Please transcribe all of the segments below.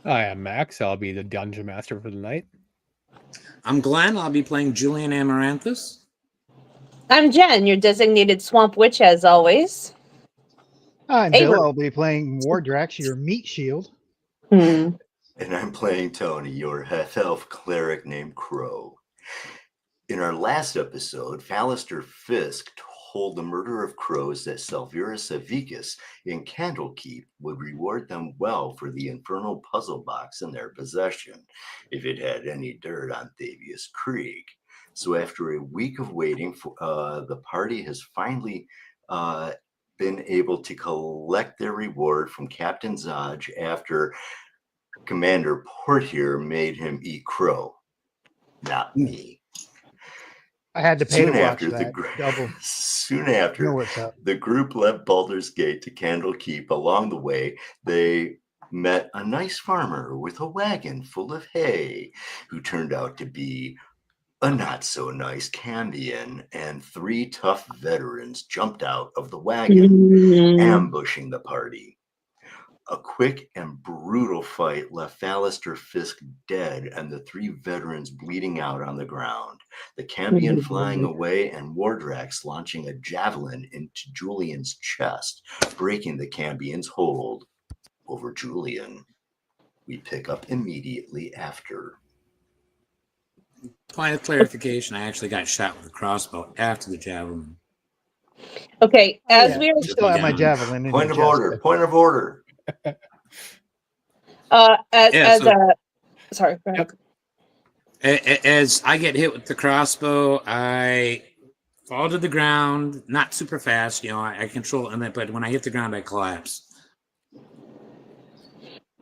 I am Max. I'll be the dungeon master for the night. I'm Glenn. I'll be playing Julian Amaranthus. I'm Jen, your designated swamp witch, as always. I'm Avery. Bill. I'll be playing Wardrax, your meat shield. And I'm playing Tony, your half-elf cleric named Crowe. In our last episode, Fallister Fisk told the Murder of Crows that Salvira Savicus in Candlekeep would reward them well for the infernal puzzle box in their possession if it had any dirt on Thavius Creek. So after a week of waiting, the party has finally been able to collect their reward from Captain Zodge after Commander Portier made him eat crow. Not me. I had to pay to watch that. Soon after, the group left Baldur's Gate to Candlekeep. Along the way, they met a nice farmer with a wagon full of hay, who turned out to be a not-so-nice Cambion, and 3 tough veterans jumped out of the wagon, ambushing the party. A quick and brutal fight left Fallister Fisk dead and the 3 veterans bleeding out on the ground. The Cambion flying away and Wardrax launching a javelin into Julian's chest, breaking the Cambion's hold over Julian. We pick up immediately after. Point of clarification, I actually got shot with a crossbow after the javelin. Okay, as we are still have my javelin. Point of order. Point of order. Sorry. Go ahead. As I get hit with the crossbow, I fall to the ground, not super fast. I control it, but when I hit the ground, I collapse.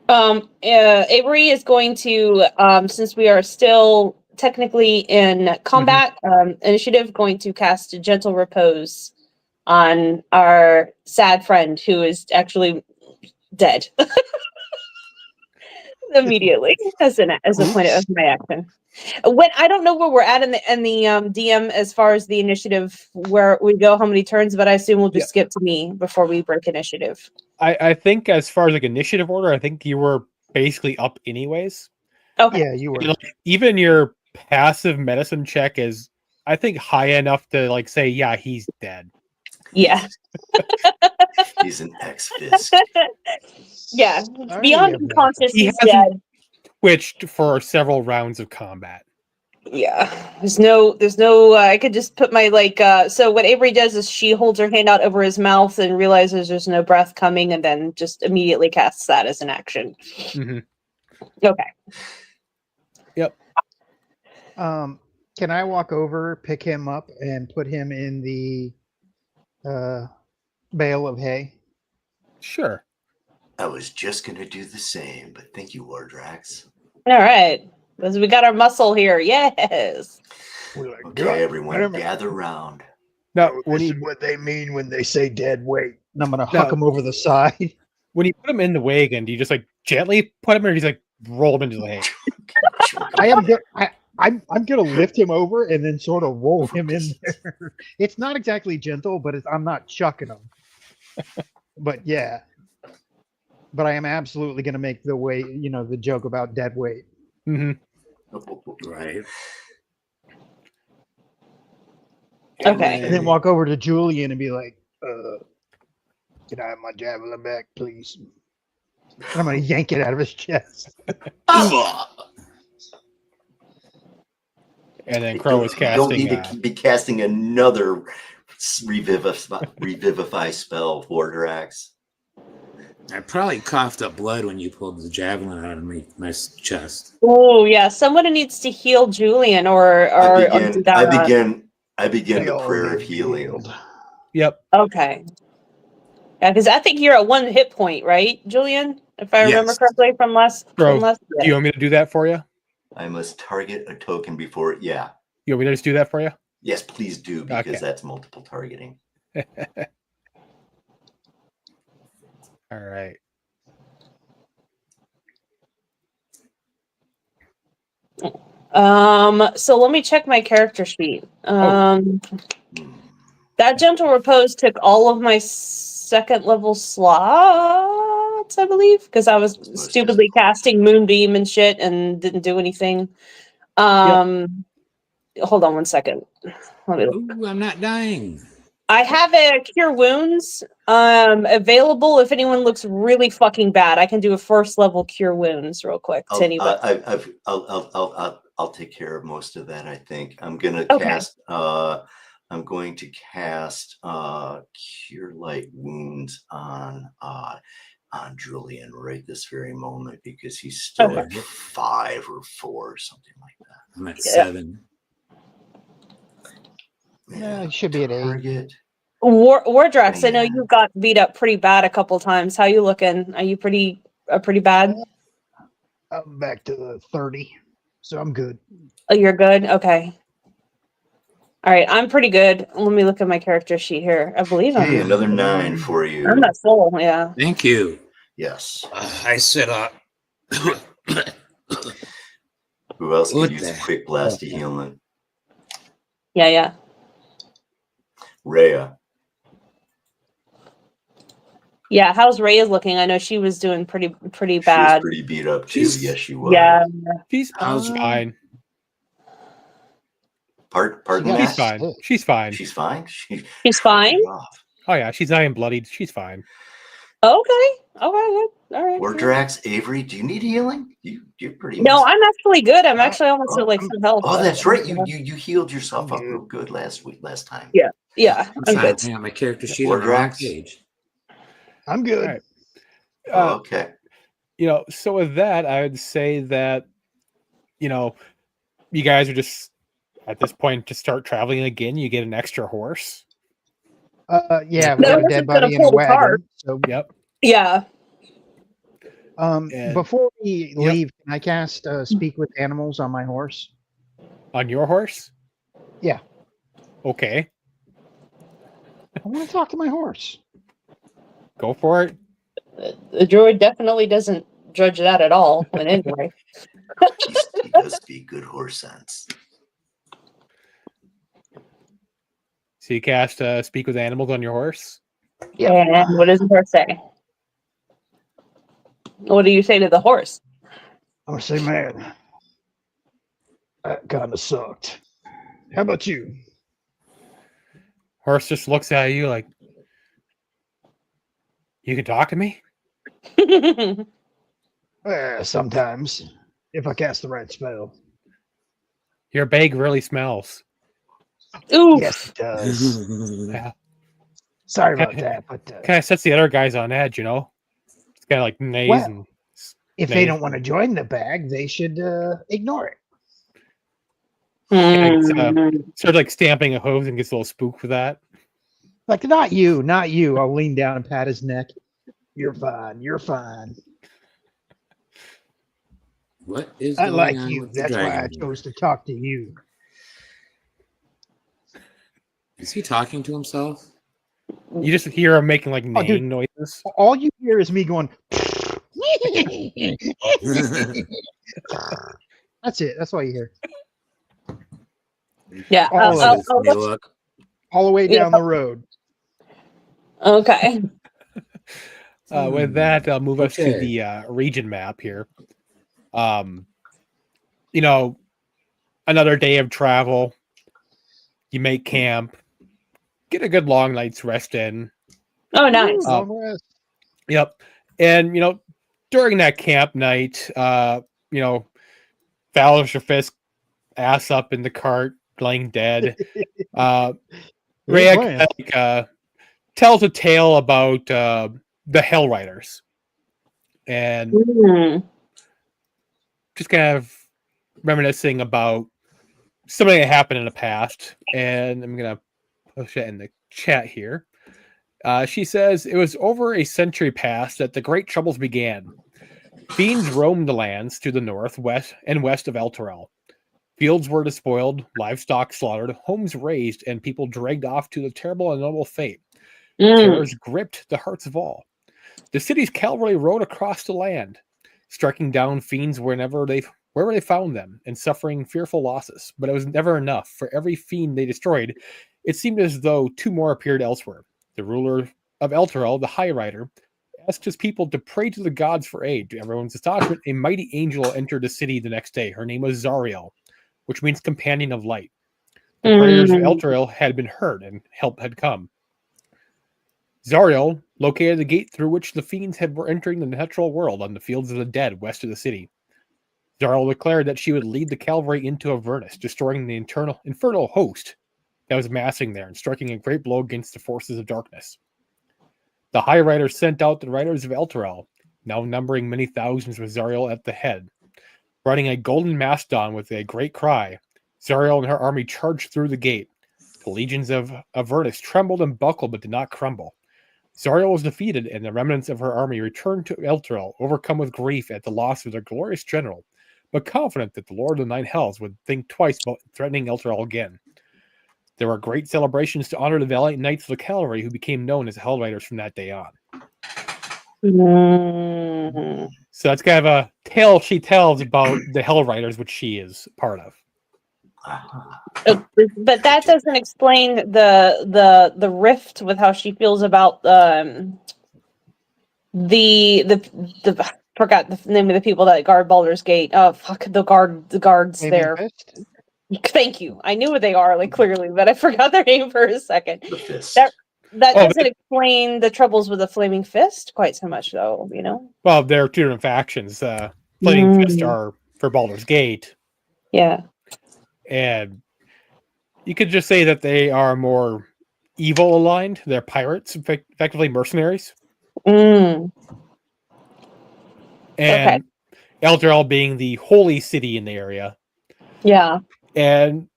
Avery is going to, since we are still technically in combat initiative, going to cast a gentle repose on our sad friend who is actually dead immediately as a point of my action. When I don't know where we're at in the DM as far as the initiative where we go, how many turns, but I assume we'll just skip to me before we break initiative. I think as far as like initiative order, I think you were basically up anyways. Okay. Yeah, you were. Even your passive medicine check is, I think, high enough to like say, yeah, he's dead. Yeah. He's an ex-Fisk. Yeah. Beyond unconscious, he's dead. Twitched for several rounds of combat. Yeah. There's no I could just put my so what Avery does is she holds her hand out over his mouth and realizes there's no breath coming and then just immediately casts that as an action. Okay. Yep. Can I walk over, pick him up, and put him in the bale of hay? Sure. I was just going to do the same, but thank you, Wardrax. All right. Because we got our muscle here. Yes. Okay, everyone, gather round. Now, this is what they mean when they say dead weight. And I'm going to huck him over the side. When you put him in the wagon, do you just like gently put him in, or he's like roll him into the hay? I'm going to lift him over and then sort of roll him in there. It's not exactly gentle, but I'm not chucking him. But yeah. But I am absolutely going to make the weight, the joke about dead weight. Right. Okay. And then walk over to Julian and be like, can I have my javelin back, please? And I'm going to yank it out of his chest. And then Crowe is casting. You don't need to be casting another revivify spell, Wardrax. I probably coughed up blood when you pulled the javelin out of my chest. Oh yeah, someone needs to heal Julian, I begin the prayer of healing. Yep. Okay. Yeah, because I think you're at 1 hit point, right, Julian? If I remember correctly from last. Do you want me to do that for you? I must target a token before. Yeah. You want me to just do that for you? Yes, please do, because that's multiple targeting. All right. So let me check my character sheet. That gentle repose took all of my 2nd level slots. minutes, I believe, because I was Most stupidly casting Moonbeam and shit and didn't do anything. Hold on one second. Let me look. Ooh, I'm not dying. I have a Cure Wounds available if anyone looks really fucking bad. I can do a first level Cure Wounds real quick to anybody. I'll take care of most of that. I think I'm gonna Okay. cast. I'm going to cast Cure Light Wounds on Julian right this very moment because he's still Okay. at 5 or 4 or something like that. I'm at 7. Yeah, it should be at 8. Target. Wardrax, I know Man. you got beat up pretty bad a couple times. How you looking? Are you pretty bad? I'm back to the 30, so I'm good. Oh, you're good? Okay. All right, I'm pretty good. Let me look at my character sheet here. I believe Hey, I'm another 9 for you. I'm not full, yeah. Thank you. Yes. I said, Who else What could use the a quick blast of healing? Yeah. Rhea. Yeah, how's Ray looking? I know she was doing pretty She was bad. pretty beat up too. Yes, she was. Yeah. She's How's- fine. Pardon She got that? She's fine. sick. She's fine. She's fine. She's fine? Off. Oh yeah, she's not even bloodied. She's fine. Okay. All right. Wardrax, Avery, do you need healing? You're pretty. No, I'm actually good. I'm actually almost Oh, at like full health. Oh, that's right. You Yeah. you healed yourself up Okay. real good last time. Yeah. I'm I'm trying good. to hang out my character sheet on the wrong Wardrax. page. I'm good. All right. Okay. So with that, I would say that, you guys are just at this point to start traveling again. You get an extra horse. Yeah, we No, got a this dead is gonna body in a pull the cart. wagon. So, Yep. Yeah. And- before we leave, can I cast Speak with Animals on my horse? On your horse? Yeah. Okay. I want to talk to my horse. Go for it. The droid definitely doesn't judge that at all. But anyway. He does speak good horse sense. So you cast Speak with Animals on your horse? Yeah. And what does the horse say? What do you say to the horse? I'm gonna say, man, that kind of sucked. How about you? Horse just looks at you like, you can talk to me? Sometimes, if I cast the right spell. Your bag really smells. Ooh. Yes, it does. Yeah. Sorry about that, but Kind of sets the other guys on edge, It's kind of like nays Well, and if they don't want to join the bag, they should ignore it. starts like stamping a hose and gets a little spooked with that. Like, not you. I'll lean down and pat his neck. You're fine. You're fine. What is I going like on you. with the That's why I dragon? chose to talk to you. Is he talking to himself? You just hear him making like Oh, dude. neighing noises. All you hear is me going. That's it. That's all you hear. Yeah. All of it. Look. All the way down the road. Okay. With that, I'll move us to Okay. the region map here. Another day of travel. You make camp, get a good long night's rest in. Oh, nice. Long rest. Yep. And, during that camp night, Valor Fisk ass up in the cart, laying dead. Rhea tells a tale about the Hell Riders. And just kind of reminiscing about something that happened in the past. And I'm going to push it in the chat here. She says, it was over a century past that the great troubles began. Fiends roamed the lands to the north, west, and west of Elturel. Fields were despoiled, livestock slaughtered, homes razed, and people dragged off to the terrible and noble fate. Terrors gripped the hearts of all. The city's cavalry rode across the land, striking down fiends wherever they found them, and suffering fearful losses. But it was never enough. For every fiend they destroyed, it seemed as though 2 more appeared elsewhere. The ruler of Elturel, the High Rider, asked his people to pray to the gods for aid. To everyone's astonishment, a mighty angel entered the city the next day. Her name was Zariel, which means companion of light. The prayers of Elturel had been heard, and help had come. Zariel located the gate through which the fiends were entering the natural world on the fields of the dead west of the city. Zariel declared that she would lead the cavalry into Avernus, destroying the infernal host that was massing there and striking a great blow against the forces of darkness. The High Riders sent out the Riders of Elturel, now numbering many thousands with Zariel at the head. Riding a golden mastodon with a great cry, Zariel and her army charged through the gate. The legions of Avernus trembled and buckled but did not crumble. Zariel was defeated, and the remnants of her army returned to Elturel, overcome with grief at the loss of their glorious general, but confident that the Lord of the Nine Hells would think twice about threatening Elturel again. There were great celebrations to honor the valiant knights of the cavalry who became known as Hell Riders from that day on. So that's kind of a tale she tells about the Hell Riders, which she is part of. But that doesn't explain the rift with how she feels about the forgot the name of the people that guard Baldur's Gate. Oh fuck, the guards Flaming there. Fist? Thank you. I knew what they are, like clearly, but I forgot their name for a second. The fist. That doesn't explain the troubles with the Flaming Fist quite so much, though. You know. Well, there are two different factions. Flaming Fist are for Baldur's Gate. Yeah. And you could just say that they are more evil aligned. They're pirates, effectively mercenaries. Mm. And Elturel being the holy city in the area. Yeah. And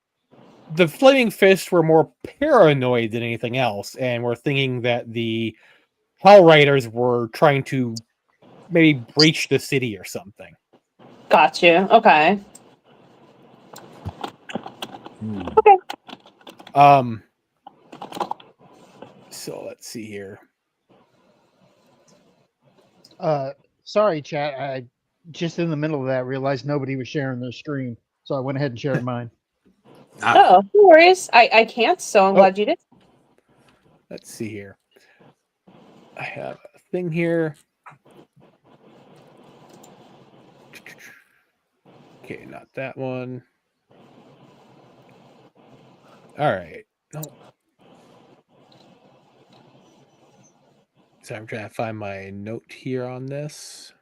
the Flaming Fists were more paranoid than anything else, and were thinking that the Hell Riders were trying to maybe breach the city or something. Got you. Okay. Okay. So let's see here. Sorry, chat. I just in the middle of that realized nobody was sharing their screen, so I went ahead and shared mine. Oh, no worries. I can't, so I'm glad you did. Let's see here. I have a thing here. Okay, not that one. All right. No. So I'm trying to find my note here on this.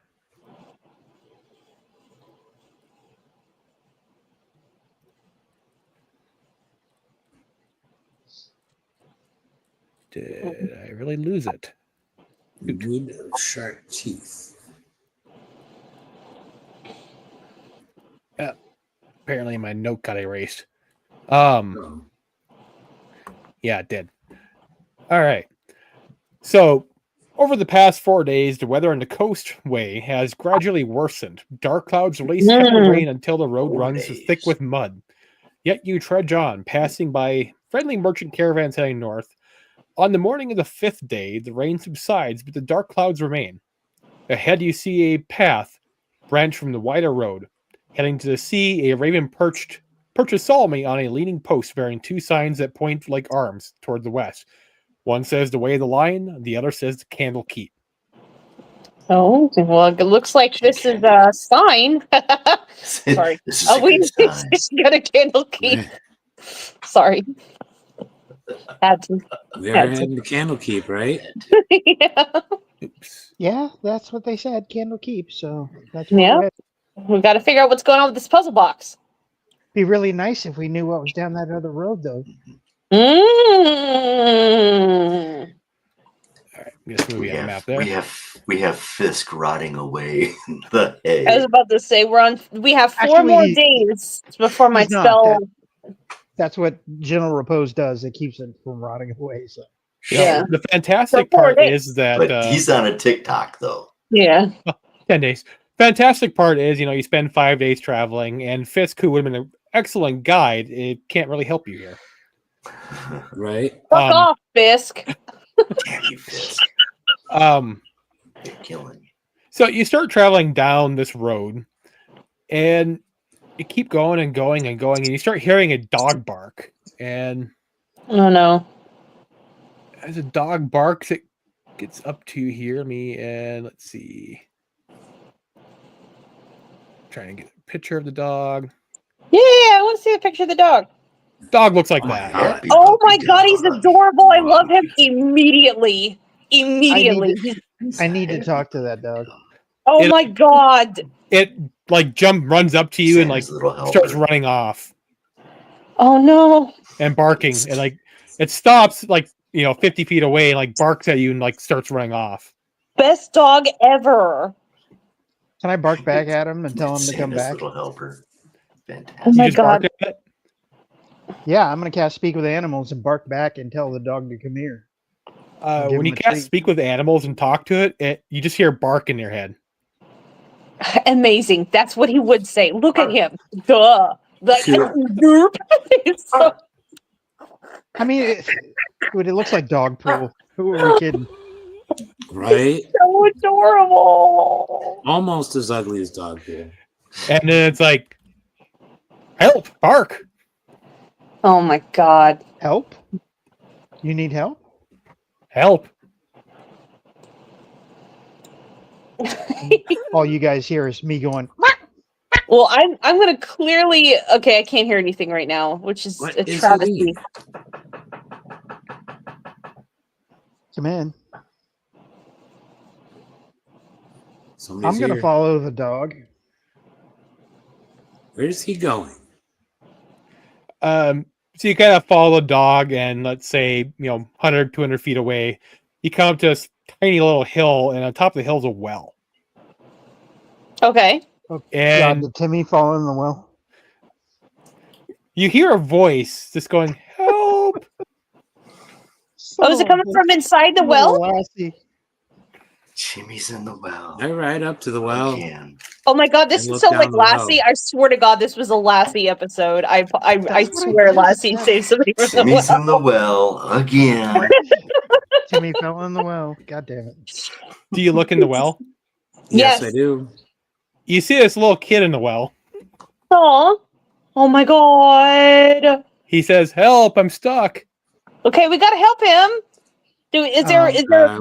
Did I really lose it? Good sharp teeth. Apparently my note got erased. Oh. Yeah, it did. All right. So over the past 4 days, the weather on the coastway has gradually worsened. Dark clouds release heavy rain until the road runs thick with mud. Yet you trudge on, passing by friendly merchant caravans heading north. On the morning of the 5th day, the rain subsides, but the dark clouds remain. Ahead you see a path branch from the wider road. Heading to the sea, a raven perches solemnly on a leaning post bearing two signs that point like arms toward the west. One says the way of the lion, the other says the candle keep. Oh, well, it looks like this is a sign. Sorry. This is a We good sign. got a candle keep. Sorry. Had to. We are having the candle keep, right? Yeah. Oops. Yeah, that's what they said. Candle keep. So that's what Yeah. we're at. We've got to figure out what's going on with this puzzle box. Be really nice if we knew what was down that other road, though. Mm. All right, I'm just moving on the map there. We have Fisk rotting away in the hay. I was about to say we have 4 Actually, more days before my he's not. spell. That's what General Repose does. It keeps it from rotting away. So Yeah. The fantastic So 4 part days. is that But he's on a TikTok though. Yeah. 10 days. Fantastic part is, you spend 5 days traveling, and Fisk, who would have been an excellent guide, it can't really help you here. Right? Fuck off, Fisk. Damn you, Fisk. You're killing me. So you start traveling down this road, and you keep going and going and going, and you start hearing a dog bark. And Oh no. as a dog barks, it gets up to here, let's see. Trying to get a picture of the dog. Yeah, I want to see a picture of the dog. Dog looks like Oh my that. God. Happy Oh my puppy god, he's dog. adorable. I love him immediately. Immediately. I need to talk to that dog. Oh It- my god. It like runs up to you and like Santa's little helper. starts running off Oh no. and barking, and like it stops like 50 feet away and like barks at you and like starts running off. Best dog ever. Can I bark back at him and tell him to Santa's come back? little helper. Oh Fantastic. You my just bark god. at it? Yeah, I'm gonna cast Speak with Animals and bark back and tell the dog to come here. Give When you him a cast treat. speak with animals and talk to it, you just hear bark in your head. Amazing. That's what he would say. Look at him. Duh. Like, Yeah. derp. It's so- I mean, dude, it looks like dog poo. Who are we kidding? Right? so adorable. Almost as ugly as dog poo. And then it's like, help, bark. Oh my god. Help? You need help? Help. All you guys hear is me going. Well, I'm gonna clearly okay. I can't hear anything right now, which is What a is travesty. he? Come in. Somebody's I'm gonna here. follow the dog. Where's he going? So you kind of follow the dog, and let's say 100, 200 feet away, you come up to this tiny little hill, and on top of the hill is a well. Okay. Oh, God, And did Timmy fall in the well? you hear a voice just going, "Help!" Oh, is it coming from inside the well? Lassie. Jimmy's in the well. I ride up to the well. Again. Oh my god, this And is look so like down the well. Lassie. I swear to God, this was a Lassie episode. I what I swear just Lassie said. saved somebody from the Jimmy's well. in the well again. Timmy fell in the well. God damn it. Do you look in the well? Yes, Yes. I do. You see this little kid in the well. Aw. Oh my god. He says, "Help! I'm stuck." Okay, we gotta help him. Is there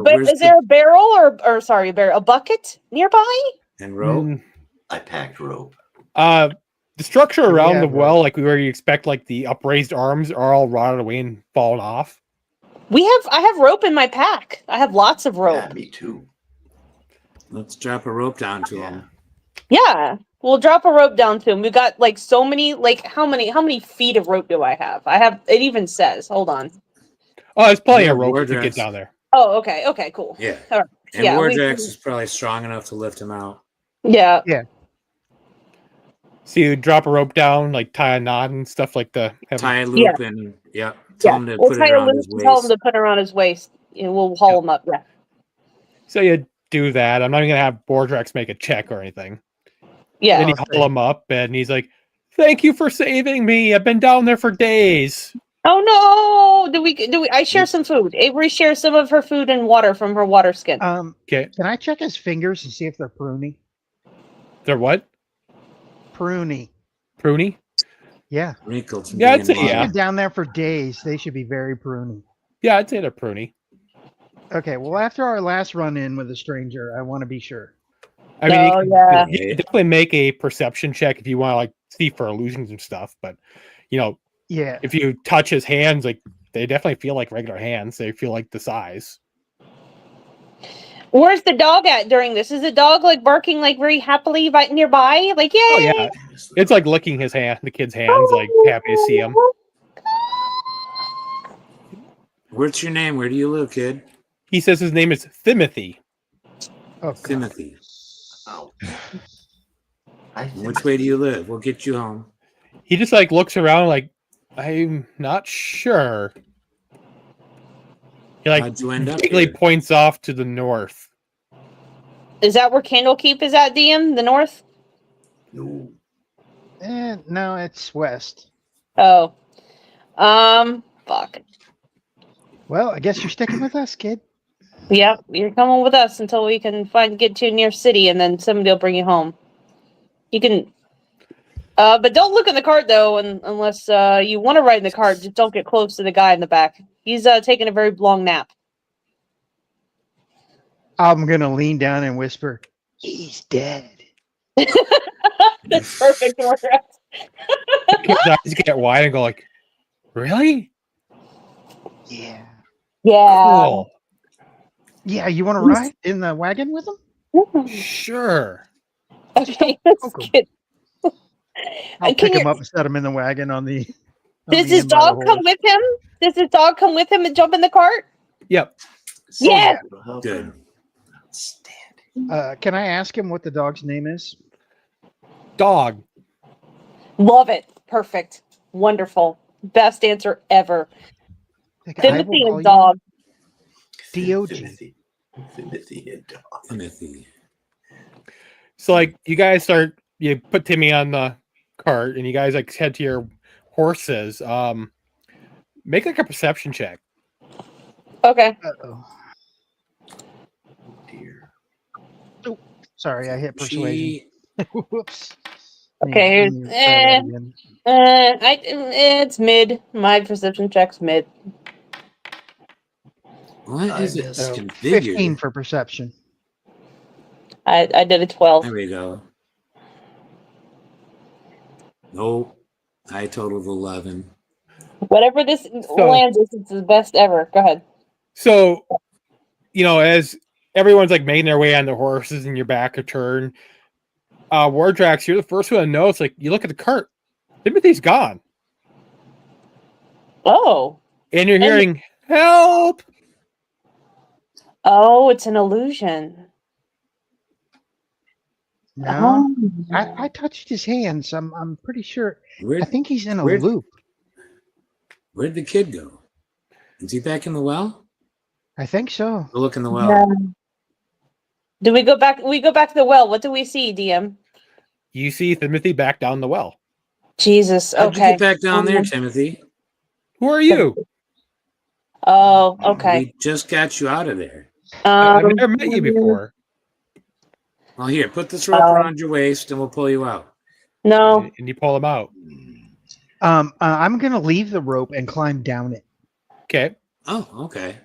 where's is there a barrel or sorry, a bucket nearby? And rope. Mm, I packed rope. the structure around Yeah, the right. well, like where you expect, like the upraised arms, are all rotted away and fallen off. I have rope in my pack. I have lots of rope. Yeah, me too. Let's drop a rope down to him. Yeah. We'll drop a rope down to him. We got like so many, like how many feet of rope do I have? It even says, hold on. Oh, there's plenty Yeah, of rope to Wardrex. get down there. Oh, okay. Okay, cool. Yeah. All right. And Yeah, Wardrex is probably strong enough to lift him out. Yeah. So you drop a rope down, like tie a knot and stuff like the. Tie a loop and tell Yeah. him to We'll put tie it a around loop his and tell him waist. to put it around his waist. And we'll haul him up. Yeah. So you do that. I'm not even gonna have Bordrex make a check or anything. Yeah. Then you haul him up, and he's like, "Thank you for saving me. I've been down there for days." Oh no! Do we? I share some food. Avery shares some of her food and water from her water skin. Okay, Can I check his fingers and see if they're pruny? they're what? Pruny. Pruny? Yeah. Wrinkled from Yeah, being I'd say in water. yeah. Been down there for days. They should be very pruny. Yeah, I'd say they're pruny. Okay, well, after our last run in with a stranger, I want to be sure. I mean, Oh, you yeah. can definitely make a perception check if you want to like see for illusions and stuff. But Yeah. if you touch his hands, like they definitely feel like regular hands. They feel like the size. Where's the dog at during this? Is the dog like barking like very happily right nearby? Like, yay! Oh yeah, it's like licking his hand, the kid's hands, like happy to see him. What's your name? Where do you live, kid? He says his name is Timothy. Oh, God. Timothy. Oh. And which way do you live? We'll get you home. He just like looks around like, I'm not sure. He like How'd you end up vaguely here? points off to the north. Is that where Candlekeep is at, DM? The north? No. No, it's west. Oh. Fuck. Well, I guess you're sticking with us, kid. Yep, you're coming with us until we can get to a near city, and then somebody will bring you home. You can, but don't look in the cart though, unless you want to ride in the cart. Just don't get close to the guy in the back. He's taking a very long nap. I'm gonna lean down and whisper, "He's dead." That's perfect, Wardrax. Kid's eyes get wide and go like, "Really? Yeah. Yeah. Cool. Yeah, you want to ride in the wagon with him? Sure." Okay, let's Poke 'em. get. I'll Can pick you- him up and set him in the wagon on the. Does his dog come with him? Does his dog come with him and jump in the cart? Yep. Yeah. Good. Can I ask him what the dog's name is? Dog. Love it. Perfect. Wonderful. Best answer ever. Like, I will Timothy call and you dog. D.O.G. Timothy and dog. Timothy. So like you guys you put Timmy on the cart and you guys like head to your horses. Make like a perception check. Okay. Uh-oh. Dear. Oh, sorry, I hit persuasion. Whoops. Okay, Let me try that again. it's mid. My perception check's mid. What I is it? missed. 15 Configured. for perception. I did a 12. There we go. Nope. I totaled 11. Whatever this lands is, it's the best ever. Go ahead. So, as everyone's like making their way on their horses and you're back a turn, Wardrax, you're the first one to know. It's like you look at the cart, Timothy's gone, Oh. and you're hearing help. Oh, it's an illusion. No, Oh. I touched his hands. I'm pretty sure. Where, I think he's in a where- loop. Where'd the kid go? Is he back in the well? I think so. Go look in the well. Yeah. Do we go back? We go back to the well. What do we see, DM? You see Timothy back down the well. Jesus. How'd you Okay. get back down there, Timothy? Who are you? Oh, okay. We just got you out of there. I've never met you before. Well, here, put this rope around your waist and we'll pull you out. No. And you pull him out. I'm gonna leave the rope and climb down it. Okay. Oh, okay.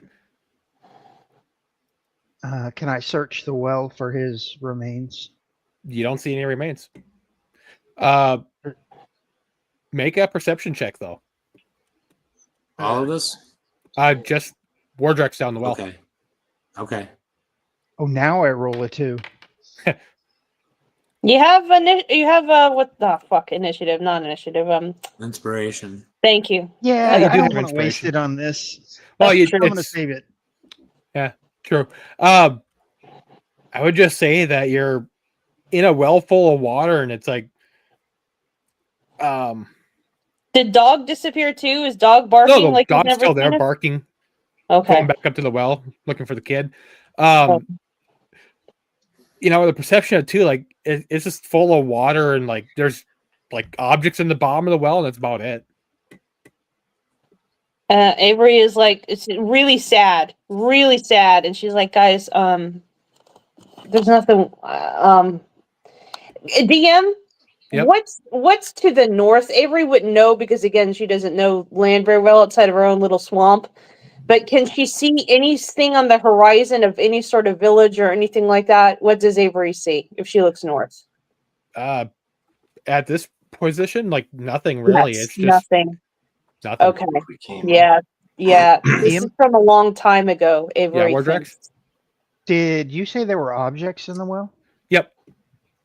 Can I search the well for his remains? You don't see any remains. Make a perception check though. All of us? Just Wardrax down the well. Okay. Okay. Oh, now I roll a 2. You have what the fuck initiative, not initiative. Inspiration. Thank you. Yeah, you I do don't have want to waste inspiration. it on this. Well, That's you, I'm gonna it's, save it. true. I would just say that you're in a well full of water, and it's like, Did dog disappear too? Is dog barking no, the like we've dog's never still seen there it? barking, Okay. going back up to the well, looking for the kid. The perception of too, like it's just full of water, and like there's like objects in the bottom of the well, and that's about it. Avery is like, it's really sad, and she's like, guys, there's nothing. DM, Yep. what's to the north? Avery wouldn't know because again, she doesn't know land very well outside of her own little swamp. But can she see anything on the horizon of any sort of village or anything like that? What does Avery see if she looks north? At this position, like nothing really. Yes, It's just nothing. nothing. Okay. We came Yeah. This is from a long time ago, Avery. Wardrax? thinks. Did you say there were objects in the well? Yep.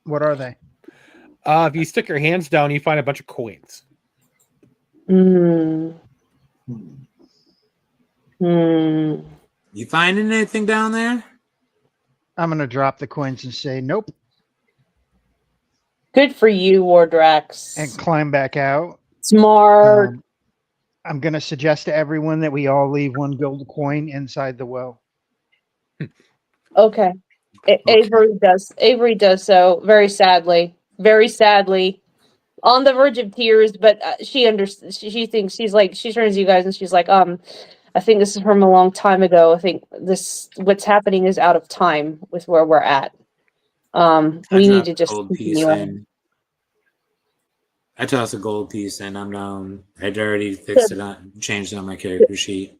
What are they? If you stick your hands down, you find a bunch of coins. Hmm. You finding anything down there? I'm gonna drop the coins and say nope, Good for you, Wardrax. and climb back out. Smart. I'm gonna suggest to everyone that we all leave one gold coin inside the well. Okay. Avery does so very sadly, on the verge of tears. But she understands. She thinks she turns to you guys and she's like, I think this is from a long time ago. I think what's happening is out of time with where we're at. We need to just continue on. I tossed a gold piece in. I'm down. I'd already fixed it on, changed it on my character sheet.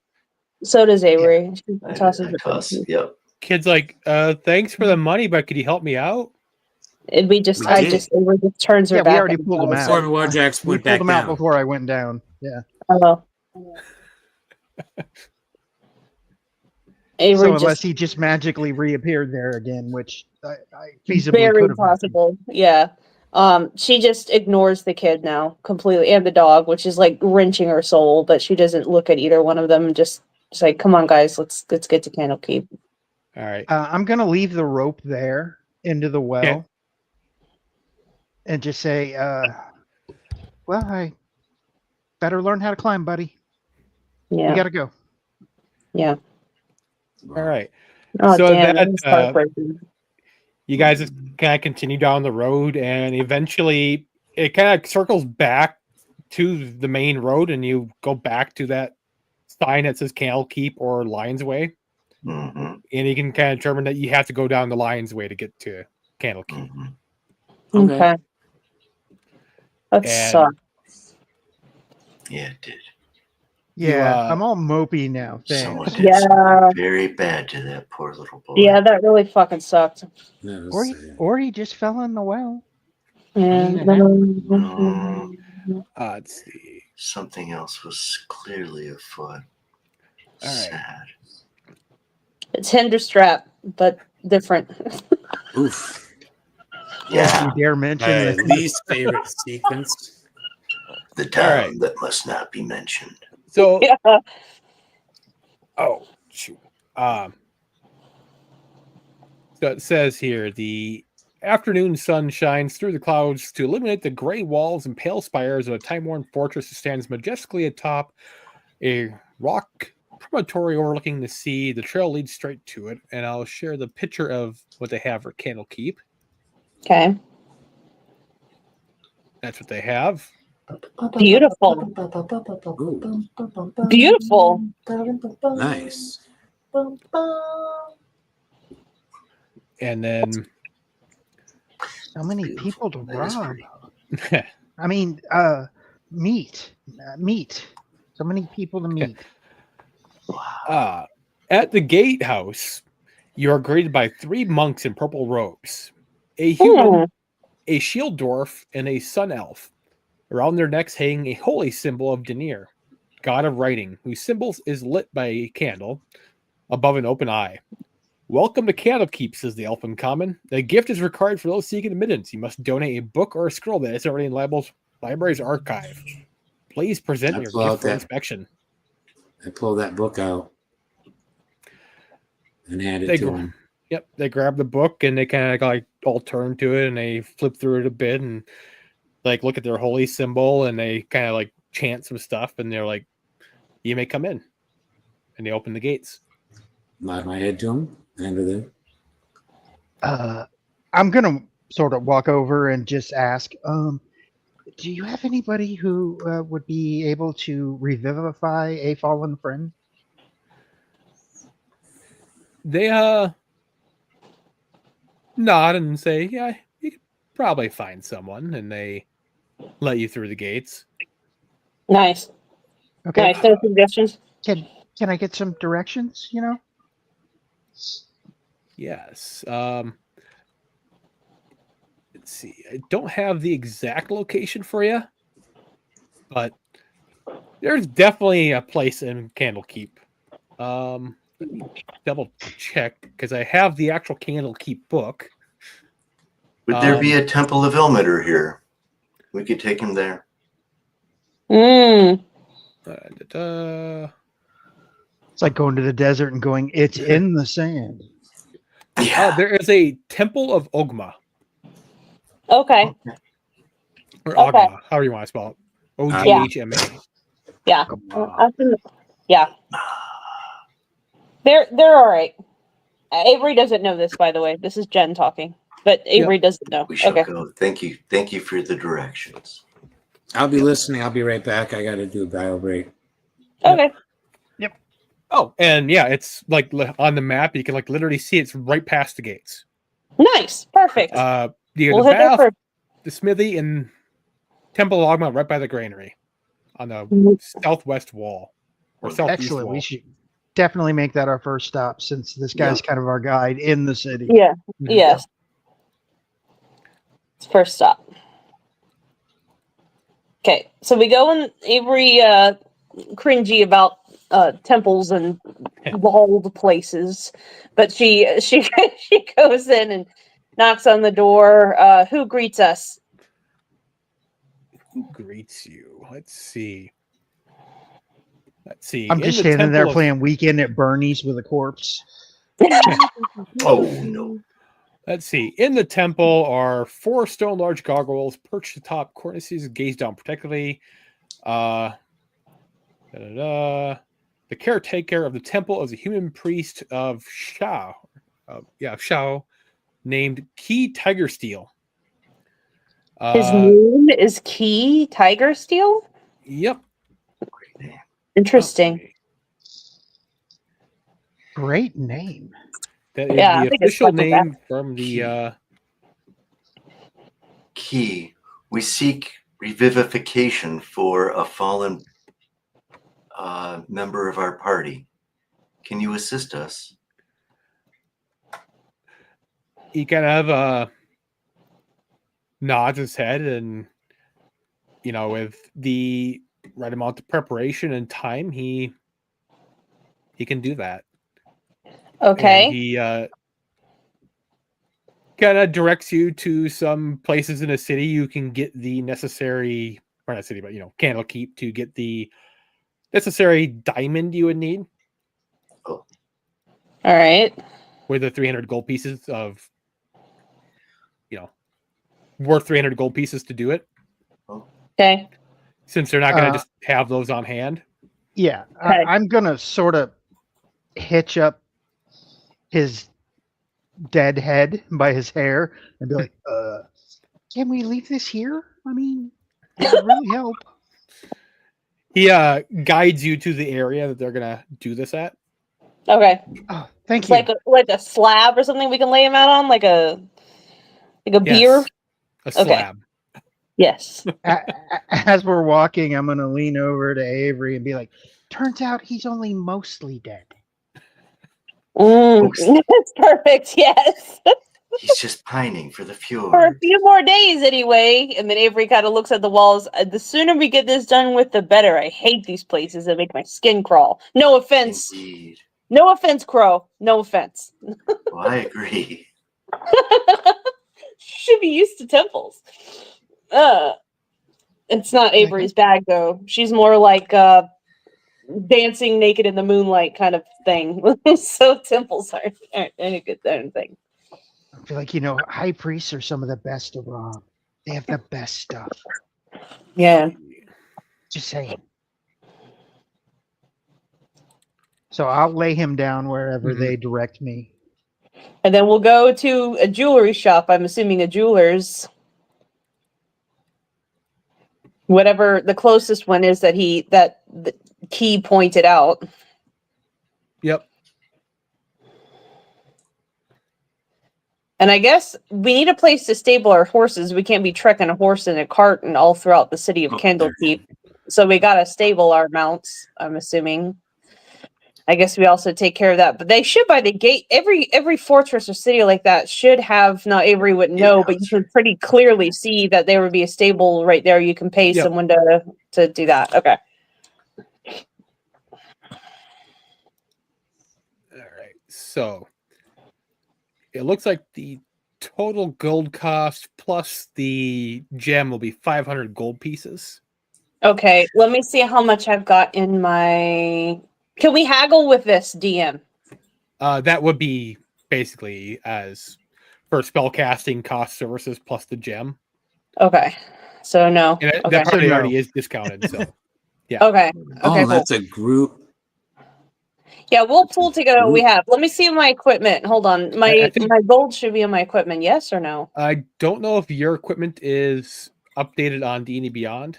So does Avery. She I tosses it. toss, yep. kid's like, thanks for the money, but could you help me out? And we just, We I did. just, Avery just turns her Yeah, we back. already and pulled him goes, out. Before the Warjacks We went pulled back him out down. before I went down. Yeah. Oh. Avery So unless just he just magically reappeared there again, which I feasibly very could have happened. possible. Yeah. She just ignores the kid now completely and the dog, which is like wrenching her soul, but she doesn't look at either one of them and just like, come on guys, let's get to Candlekeep. All right. I'm gonna leave the rope there into the well, Okay. and just say, "Well, I better learn how to climb, buddy. We Yeah. gotta go." Yeah. All right. Oh So damn, that, that's heartbreaking. You guys just kind of continue down the road, and eventually it kind of circles back to the main road, and you go back to that sign that says Candlekeep or Lion's Way, Mm-hmm. and you can kind of determine that you have to go down the Lion's Way to get to Candlekeep. Mm-hmm. Okay. That And- sucks. Yeah, it did. Yeah, You, I'm all mopey now. Someone Thanks. did Yeah. something very bad to that poor little boy. Yeah, that really fucking sucked. That was Or sad. or he just fell in the well. Yeah. No. let's see. Something else was clearly afoot. All right. Sad. It's Hinder Strap, but different. Oof. Yeah, You dare mention My that? least favorite sequence. the town right. that must not be mentioned. So, Yeah. oh, shoot. So it says here the afternoon sun shines through the clouds to illuminate the gray walls and pale spires of a time-worn fortress that stands majestically atop a rock promontory overlooking the sea. The trail leads straight to it, and I'll share the picture of what they have for Candlekeep. Okay. That's what they have. Beautiful. Beautiful. Nice. And then So many Beautiful. people to That is rob. pretty. I mean, meat. So many people to meet. At the gatehouse, you are greeted by 3 monks in purple robes, a human, a shield dwarf, and a sun elf. Around their necks hang a holy symbol of Denir, god of writing, whose symbol is lit by a candle above an open eye. Welcome to Candlekeep, says the elf in common. The gift is required for those seeking admittance. You must donate a book or a scroll that is already in library's archive. Please present I your pull out gift for that- inspection. I pull that book out and hand it They to go- him. Yep, they grab the book and they kind of like all turn to it and they flip through it a bit and like look at their holy symbol and they kind of like chant some stuff and they're like, "You may come in," and they open the gates. Nod my head to him. Hand her there. I'm gonna sort of walk over and just ask, do you have anybody who would be able to revivify a fallen friend? They nod and say, "Yeah, you could probably find someone," and they let you through the gates. Nice. Okay. Nice. No suggestions? Can I get some directions? You know. Yes. Let's see. I don't have the exact location for you, but there's definitely a place in Candlekeep. Let me double check because I have the actual Candlekeep book. Would there be a Temple of Ilmater here? We could take him there. Mm. It's like going to the desert and going, it's in the sand. Yeah. There is a Temple of Ogma. Okay. Or Okay. Ogma, however you want to spell it. Oghma. Yeah. Yeah. They're all right. Avery doesn't know this, by the way. This is Jen talking, but Avery doesn't know. We shall Okay. go. Thank you. Thank you for the directions. I'll be listening. I'll be right back. I got to do a bio break. Okay. Oh, and yeah, it's like on the map. You can like literally see it's right past the gates. Nice. Perfect. You We'll the head there bath, first. the smithy, and Temple of Ogma right by the granary on the southwest wall or southeast Excellent. wall. We should definitely make that our first stop, since this guy's kind of our guide in the city. Yeah. Yes. It's first stop. Okay, so we go in Avery cringy about temples and walled places, but she she goes in and knocks on the door. Who greets us? Who greets you? Let's see. I'm In just the standing there temple of- playing Weekend at Bernie's with a corpse. Oh no. Let's see. In the temple are 4 stone large gargoyles perched atop cornices, gaze down protectively. The caretaker of the temple is a human priest of Shao. Shao, named Key Tiger Steel. His name is Key Tiger Steel. Yep. Interesting. Great name. That is Yeah, I the think it's official fucking name from the Key, we seek revivification for a fallen member of our party. Can you assist us? he kind of nods his head, and with the right amount of preparation and time, he can do that. Okay. And he kind of directs you to some places in a city you can get the necessary, or not city, but Candlekeep, to get the necessary diamond you would need. All right. With the 300 gold pieces of, worth 300 gold pieces to do it. Okay. Since they're not going to just have those on hand. Yeah, Okay. I'm gonna sort of hitch up his dead head by his hair and be like, can we leave this here? I mean, it would really help. He guides you to the area that they're going to do this at. Okay. Oh, thank It's you. like a slab or something we can lay him out on, like a beer. A slab. Yes. As we're walking, I'm gonna lean over to Avery and be like, turns out he's only mostly dead. That's perfect. Yes. He's just pining for the fjord. For a few more days, anyway. And then Avery kind of looks at the walls. The sooner we get this done with, the better. I hate these places that make my skin crawl. No offense. Indeed. No offense, Crow. No offense. Well, I agree. Should be used to temples. It's not Avery's bag, though. She's more like dancing naked in the moonlight kind of thing. So temples aren't any good thing. I feel like, high priests are some of the best around. They have the best stuff. Yeah. Just saying. So I'll lay him down wherever they direct me. And then we'll go to a jewelry shop. I'm assuming a jeweler's. Whatever the closest one is that the Key pointed out. Yep. And I guess we need a place to stable our horses. We can't be trekking a horse in a cart and all throughout the city of Candlekeep. So we gotta stable our mounts, I'm assuming. I guess we also take care of that. But they should, by the gate, every fortress or city like that should have, now Avery wouldn't know, but you can pretty clearly see that there would be a stable right there. You can pay someone to do that. Okay. All right. So it looks like the total gold cost plus the gem will be 500 gold pieces. Okay. Let me see how much I've got in my... Can we haggle with this, DM? That would be basically as for spell casting cost services plus the gem. Okay. So no. And Okay. that probably So no. already is discounted. So yeah. Okay. Okay. Oh, that's a group. Yeah, we'll pull together what we have. Let me see my equipment. Hold on. I think- My gold should be on my equipment. Yes or no? I don't know if your equipment is updated on D&D Beyond.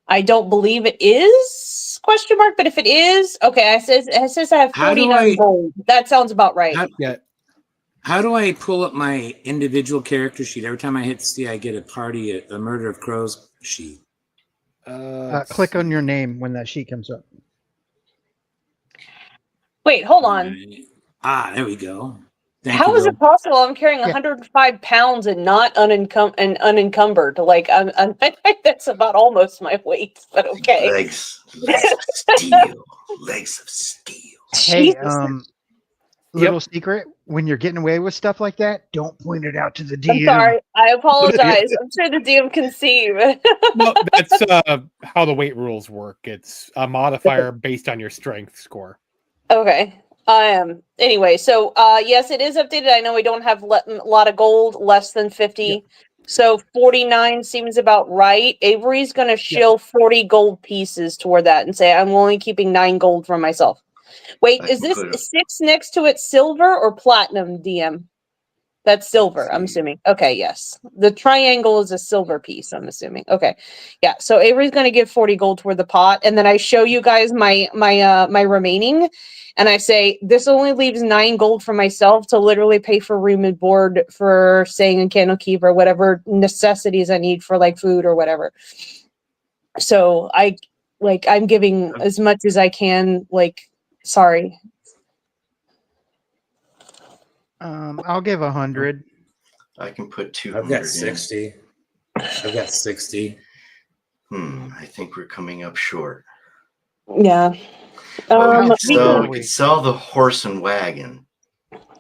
I don't believe it is, question mark, but if it is, okay, it says I have How do 49 I- gold. That sounds about right. How do I pull up my individual character sheet? Every time I hit C, I get a Murder of Crowe's sheet. Click on your name when that sheet comes up. Wait, hold on. There we go. Thank How you, is Bill. it possible I'm carrying Yeah. 105 pounds and not unencumbered? Like I think that's about almost my weight, but okay. Legs of steel. Legs of steel. Hey, Jesus. little secret: when you're getting away with stuff like that, don't point it out to the DM. I'm sorry. I apologize. I'm sure the DM can see. No, that's how the weight rules work. It's a modifier based on your strength score. Okay. Anyway, so yes, it is updated. I know we don't have a lot of gold, less than 50. Yep. So 49 seems about right. Avery's going to shill 40 gold pieces toward that and say, I'm only keeping 9 gold for myself. Wait, I is can this put it- 6 next to it silver or platinum, DM? That's silver, I'm see. assuming. Okay, yes. The triangle is a silver piece, I'm assuming. Okay. Yeah, so Avery's going to give 40 gold toward the pot, and then I show you guys my remaining, and I say, this only leaves 9 gold for myself to literally pay for room and board for staying in Candlekeep or whatever necessities I need for like food or whatever. So I'm giving as much as I can, sorry. I'll give 100. I can put 200 I've got in. 60. I've got 60. I think we're coming up short. Yeah. Well, we How could sell the horse and wagon.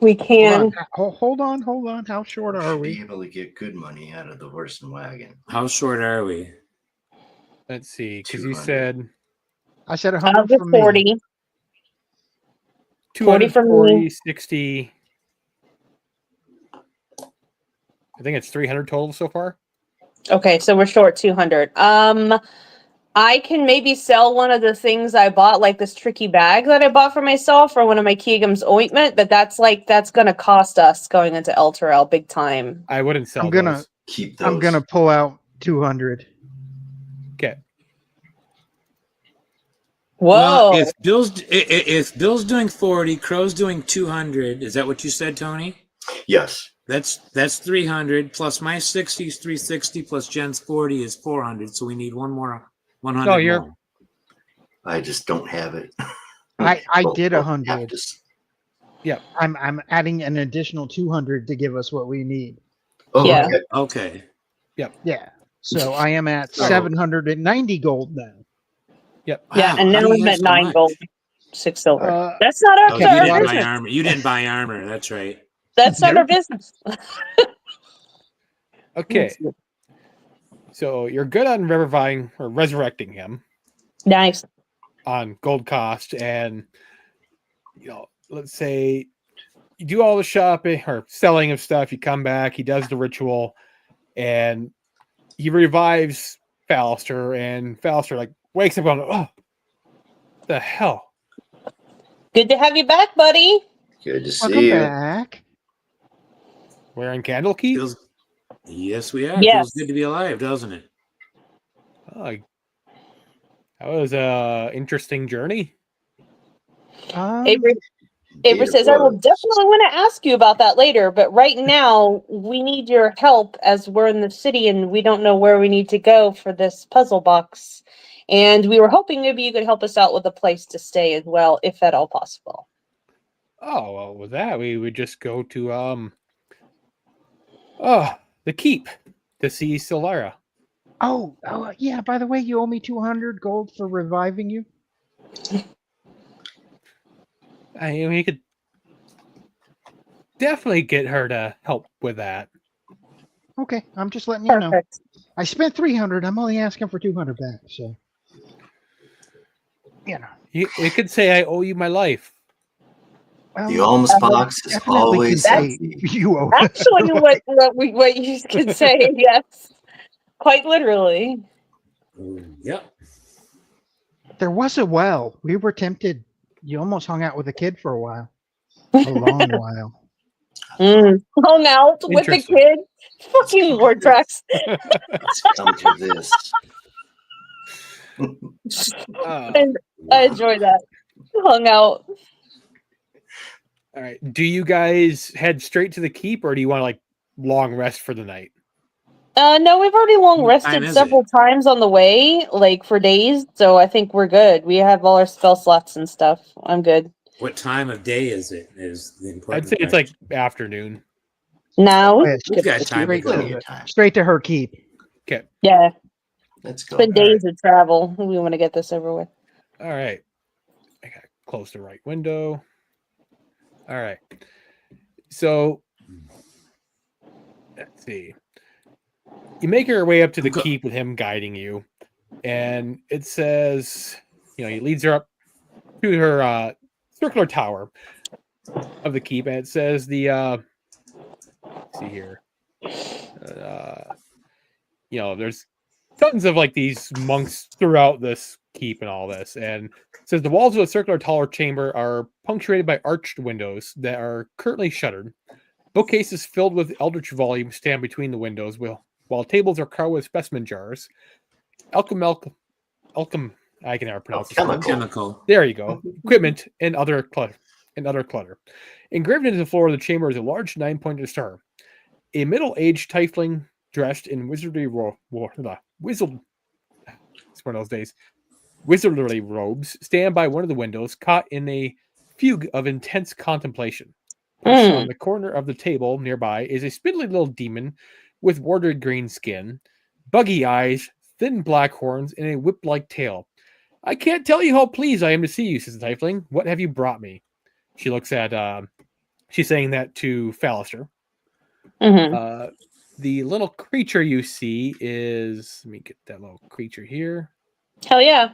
We can. Hold on. How short are Should be we? able to get good money out of the horse and wagon. How short are we? Let's see, because you 200. said I said I'll 100 give from me. 40. 240, 40 60. I think it's 300 total so far. Okay, so we're short 200. I can maybe sell one of the things I bought, like this tricky bag that I bought for myself, or one of my Keegam's ointment, but that's gonna cost us going into Elturel big time. I wouldn't sell I'm gonna those. Keep those. I'm gonna pull out 200. Okay. Whoa! Well, if Bill's doing 40, Crowe's doing 200. Is that what you said, Tony? Yes. That's 300 plus my 60 is 360 plus Jen's 40 is 400. So we need one more 100 No, you're- more. I just don't have it. I did We'll 100. have to Yeah. I'm adding an additional 200 to give us what we need. Oh, Yeah. okay. Okay. Yeah. So I am at So- 790 gold now. Yeah, Wow, and how now do you I'm have at so 9 much? gold, 6 silver. Uh, That's not Oh, our, you our didn't buy business. armor. You didn't buy armor. That's right. That's not our Nope. business. Okay. So you're good on reviving or resurrecting him Nice. on gold cost, and let's say you do all the shopping or selling of stuff. You come back, he does the ritual, and he revives Fallister, and Fallister wakes up going, "Oh, the hell!" Good to have you back, buddy. Good to Welcome see you. back. We're in Candlekeep. Yes, we are. Yes. Feels good to be alive, doesn't it? That was a interesting journey. Avery Indeed it says, I will was. definitely want to ask you about that later, but right now we need your help as we're in the city and we don't know where we need to go for this puzzle box. And we were hoping maybe you could help us out with a place to stay as well, if at all possible. Oh, well, with that, we would just go to the keep to see Solara. Oh, yeah. By the way, you owe me 200 gold for reviving you. I mean, we could definitely get her to help with that. Okay, I'm just letting you know. Perfect. I spent 300. I'm only asking for 200 back. So, It could say I owe you my life. well, The alms box is definitely always can say empty. you owe. Actually, what you could say, yes. Quite literally. Yep. There was a well. We were tempted. You almost hung out with a kid for a while. A long while. Hung out with the Interesting. kid. Fucking Wartrax. Let's come to this. And I enjoy that. Hung out. All right. Do you guys head straight to the keep, or do you want long rest for the night? No, we've already long What time rested is several times on the way, for days. So I think we're good. We have all our spell slots and stuff. I'm good. What time of day is it? Is the important I'd say it's question. like afternoon. No, Yeah, We've got time to straight, Plenty go. of time. straight to her keep. Okay. yeah, Let's it's go. been days of travel. We want to get this over with. All right. I got to close the right window. All right. So let's see. You make your way up to the keep with him guiding you, and it says, he leads her up to her circular tower of the keep, and it says let's see here. There's tons of like these monks throughout this keep and all this, and it says the walls of the circular tower chamber are punctuated by arched windows that are currently shuttered. Bookcases filled with eldritch volumes stand between the windows, while tables are covered with specimen jars. I can never pronounce this word. Chemical. There you go. Equipment and other clutter. Engraved into the floor of the chamber is a large 9-pointed star. A middle-aged tiefling dressed in wizardry robes stand by one of the windows, caught in a fugue of intense contemplation. Perched on the corner of the table nearby is a spindly little demon with warded green skin, buggy eyes, thin black horns, and a whip-like tail. I can't tell you how pleased I am to see you, says the tiefling. What have you brought me? She looks at, she's saying that to Fallister. The little creature you see is, let me get that little creature here. Hell yeah.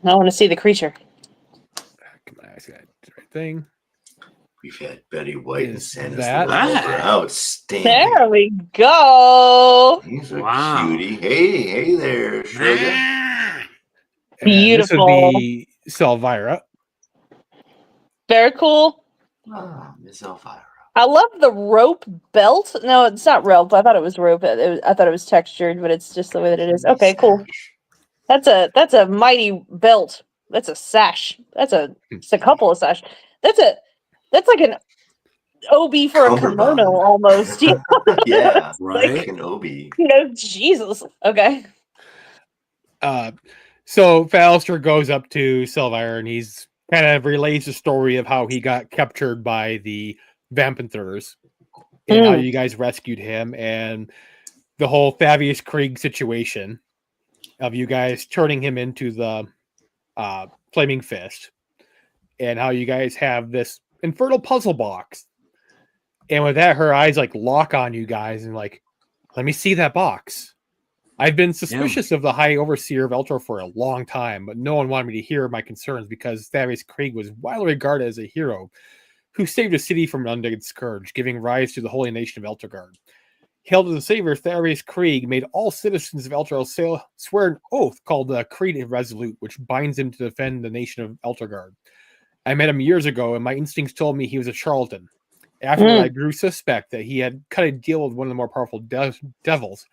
I want to see the creature. Come on, I got the right thing. We've had Betty White and Is Santa's that- Revolver. Outstanding. There we go. He's a Wow. cutie. Hey there, sugar. And Beautiful. This would be Selvira. Very cool. Ah, Miss Elvira. I love the rope belt. No, it's not rope. I thought it was rope. I thought it was textured, but it's just the way that it is. Okay, cool. That's a mighty belt. That's a sash. It's a couple of sash. That's like an obi for a Cummerbund. kimono almost. Yeah, Right? like an Obi. Jesus. Okay. So Fallister goes up to Selvira and he's kind of relays the story of how he got captured by the Vampinthers and how you guys rescued him and the whole Fabius Krieg situation of you guys turning him into the Flaming Fist and how you guys have this infernal puzzle box. And with that, her eyes like lock on you guys and like, let me see that box. I've been suspicious of the High Overseer of Eltor for a long time, but no one wanted me to hear my concerns because Fabius Krieg was widely regarded as a hero who saved a city from an undead scourge, giving rise to the holy nation of Eltergard. Hailed as a savior, Fabius Krieg made all citizens of Elturel swear an oath called the Creed Irresolute, which binds him to defend the nation of Eltergard. I met him years ago, and my instincts told me he was a charlatan. Afterward, I grew suspect that he had cut a deal with one of the more powerful devils,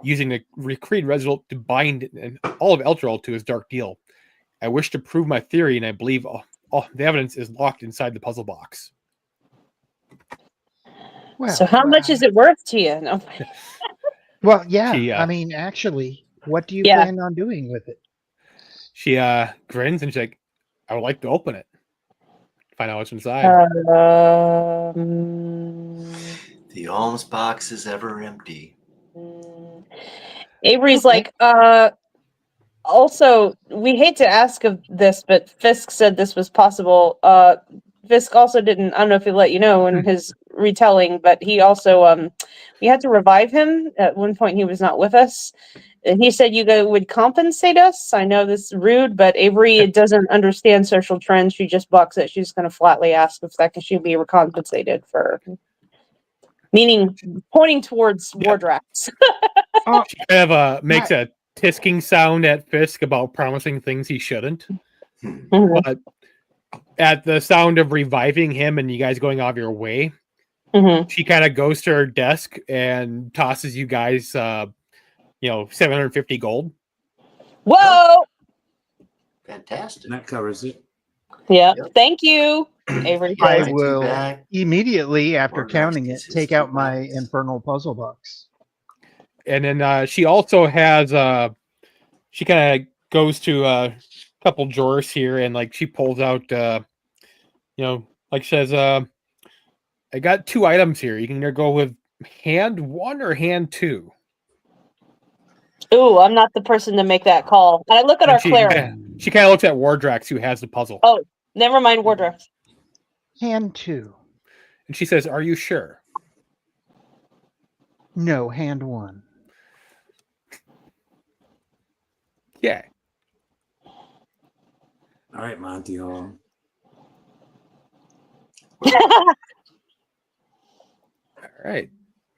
using the Creed Resolute to bind all of Elturel to his dark deal. I wish to prove my theory, and I believe the evidence is locked inside the puzzle box. Well, So how much is it worth to you? No. Well, yeah. She, I mean, actually, what do you Yeah. plan on doing with it? She grins and she's like, I would like to open it. Find out what's inside. The alms box is ever empty. Avery's like, also, we hate to ask of this, but Fisk said this was possible. Fisk also didn't, I don't know if he let you know in his retelling, but he also, we had to revive him. At one point, he was not with us. And he said you guys would compensate us. I know this is rude, but Avery doesn't understand social trends. She just bucks it. She's going to flatly ask if that should be recompensated for, meaning pointing towards war drafts. She kind of makes a tisking sound at Fisk about promising things he shouldn't. But at the sound of reviving him and you guys going off your way, she kind of goes to her desk and tosses you guys 750 gold. Whoa! Fantastic. That covers it. Yeah. Yep. Thank you, Avery. Yeah, I too will bad. immediately, after Or counting it, next is take his out my friends. infernal puzzle box. And then she also has she kind of goes to couple drawers here, and like she pulls out, like says, I got 2 items here. You can either go with hand 1 or hand 2. Ooh, I'm not the person to make that call. And I look at And our cleric. she kind of looks at Wardrax, who has the puzzle. Oh, never mind, Wardrax. Hand 2. And she says, "Are you sure?" No, hand 1. Yeah. All right, Monty Hall. All right.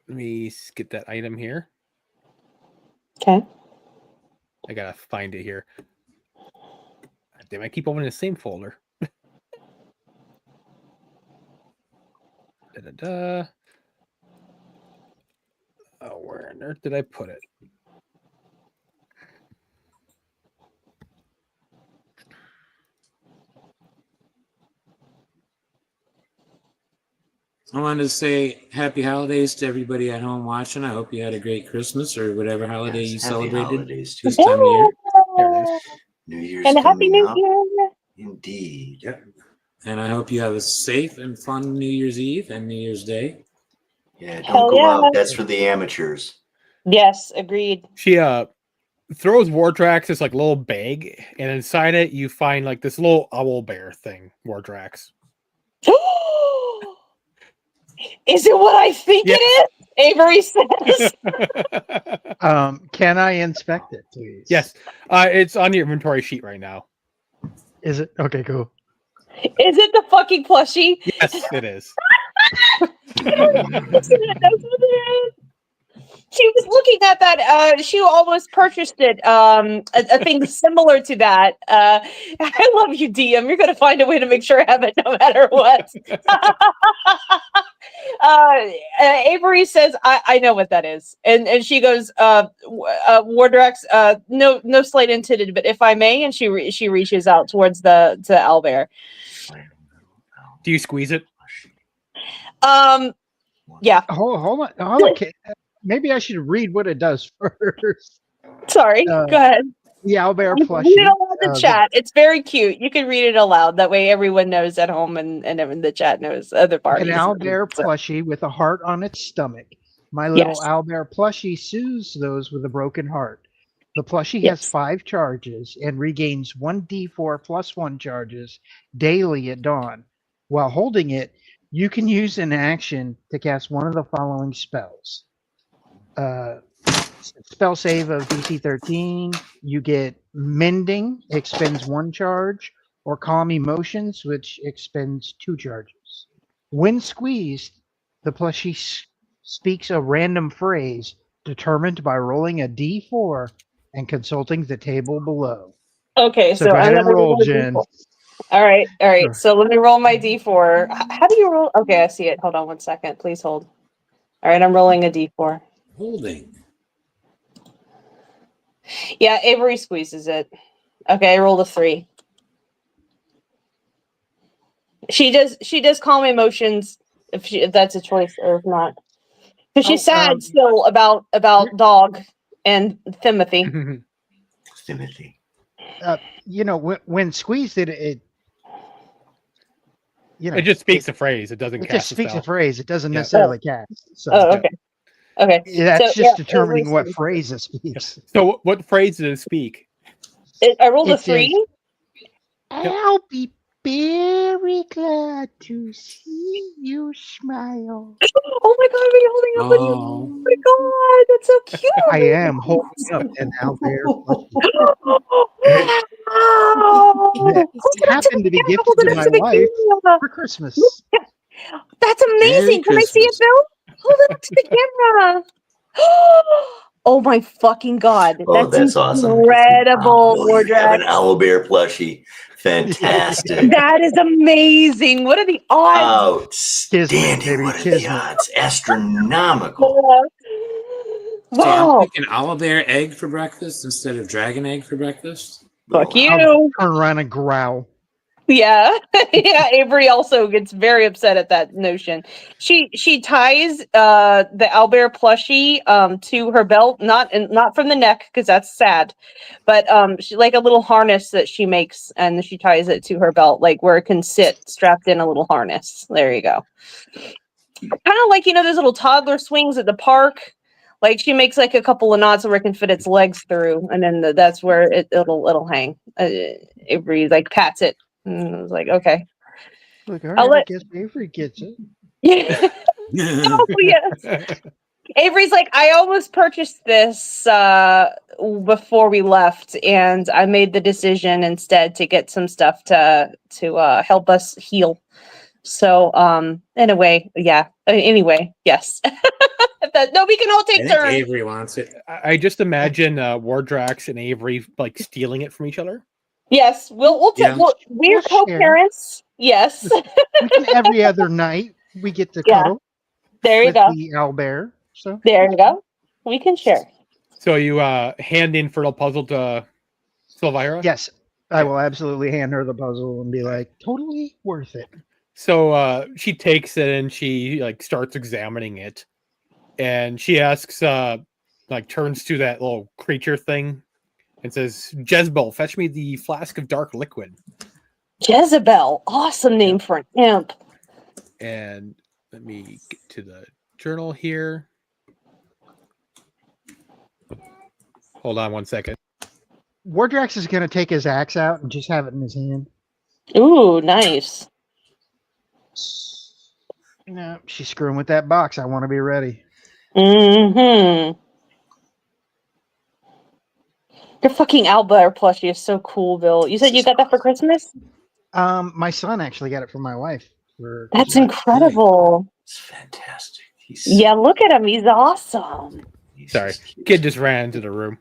Let me get that item here. Okay. I gotta find it here. God damn, I keep opening the same folder. Da-da-da. Oh, where on earth did I put it? I wanted to say happy holidays to everybody at home watching. I hope you had a great Christmas or whatever holiday you Yes, happy celebrated holidays to this you. time of year. There it is. New Year's And a happy coming new up. year. Indeed. Yep. And I hope you have a safe and fun New Year's Eve and New Year's Day. Yeah, don't Hell go yeah. out. That's for the amateurs. Yes, agreed. She throws Wardrax this like little bag, and inside it you find like this little owl bear thing, Wardrax. Is it what I think Yes. it is? Avery says. Can I inspect it, please? Yes. It's on your inventory sheet right now. Is it? Okay, cool. Is it the fucking plushie? Yes, it is. That's what it is. She was looking at that. She almost purchased it. A thing similar to that. I love you, DM. You're going to find a way to make sure I have it no matter what. Avery says, I know what that is. And she goes, Wardrax, no slight intended, but if I may, and she reaches out towards the owlbear. Do you squeeze it? Yeah. Hold on. Okay. Maybe I should read what it does first. Sorry. Go ahead. The owlbear Read plushie. it aloud in the chat. It's very cute. You can read it aloud. That way everyone knows at home and everyone in the chat knows other parties. An owlbear plushie with a heart on its stomach. My little owlbear plushie soothes those with a broken heart. The plushie has 5 charges and regains 1d4 plus 1 charges daily at dawn. While holding it, you can use an action to cast one of the following spells. Spell save of DC 13. You get Mending, expends 1 charge, or Calm Emotions, which expends 2 charges. When squeezed, the plushie speaks a random phrase determined by rolling a d4 and consulting the table below. Okay, so go ahead I'm and gonna roll, a Jen. D4. All right. Sure. So let me roll my D4. How do you roll? Okay, I see it. Hold on 1 second. Please hold. All right, I'm rolling a D4. Holding. Yeah, Avery squeezes it. Okay, I rolled a 3. She does calm emotions if that's a choice or if not. Because she's sad still about Dog and Timothy. Timothy. When squeezed, it just speaks a phrase. It doesn't It cast just speaks a a spell. phrase. It doesn't necessarily cast. So Okay. Okay. that's So, just determining Avery what squeezes phrase it speaks. So what phrase does it speak? I rolled a It says, 3. I'll be very glad to see you smile. Oh my god, are you holding up a Oh. Oh my god, that's so cute. I am holding up an owlbear plushie Wow. that Hold it up to happened the to be camera. gifted Hold it to up my to the wife camera. for Christmas. That's amazing. Merry Can I see it, Christmas. Bill? Hold it up to the camera. Oh my fucking god. Oh, that's awesome. Incredible, Oh, you have an Wardrax. owlbear plushie. Fantastic. That is amazing. What are the odds? Outstanding. baby, What are the kismet. odds? Astronomical. See, I'm Wow. thinking owlbear egg for breakfast instead of dragon egg for breakfast. Fuck Wow. you. I'll turn around and growl. Yeah, yeah. Avery also gets very upset at that notion. She ties the owlbear plushie to her belt, not from the neck because that's sad, but she like a little harness that she makes, and she ties it to her belt, like where it can sit strapped in a little harness. There you go. Kind of like those little toddler swings at the park. Like she makes like a couple of knots where it can fit its legs through, and then that's where it'll hang. Avery like pats it, and I was like, okay. Like, all I'll right, I let. guess Avery gets it. Yeah. Oh yes. Avery's like, I almost purchased this before we left, and I made the decision instead to get some stuff to help us heal. So, anyway, yeah. Anyway, yes. No, we can all I take think turns. Avery wants it. I just imagine Wardrax and Avery like stealing it from each other. Yes, Yeah. we're We'll share. co-parents. Yes. We can every other night we get to Yeah. cuddle There you with go. the owlbear. So There you go. We can share. So you hand the Infernal puzzle to Silvira? yes, I will absolutely hand her the puzzle and be like, totally worth it. So she takes it and she like starts examining it, and she asks, like turns to that little creature thing, and says, "Jezebel, fetch me the flask of dark liquid." Jezebel, awesome name for an imp. And let me get to the journal here. Hold on one second. Wardrax is going to take his axe out and just have it in his hand. Ooh, nice. No, she's screwing with that box. I want to be ready. Mm-hmm. Your fucking owlbear plushie is so cool, Bill. You said you got that for Christmas? My son actually got it from my wife. For That's Christmas. incredible. It's fantastic. Yeah, look at him. He's awesome. Sorry, kid just ran into the room.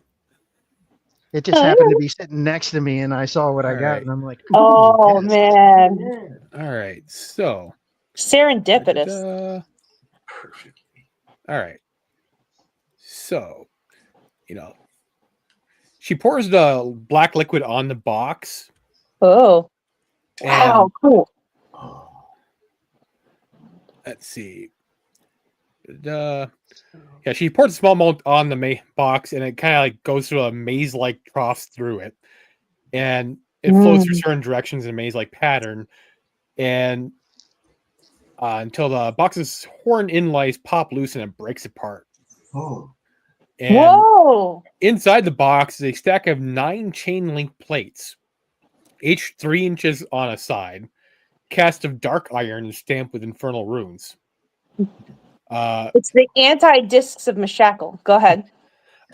It just happened to be sitting next to me, and I saw what I got, Alright. and I'm like, ooh, Oh, yes. man. All right, so Serendipitous. Perfect. all right, so she pours the black liquid on the box. Oh. And Wow, cool. Oh, let's see. Yeah, she pours a small amount on the box, and it kind of like goes through a maze-like troughs through it, and it flows through certain directions in a maze-like pattern, and until the box's horn inlays pop loose and it breaks apart. oh. And Whoa. inside the box is a stack of 9 chain link plates, each 3 inches on a side, cast of dark iron and stamped with infernal runes. It's the anti-discs of Meshackle. Go ahead.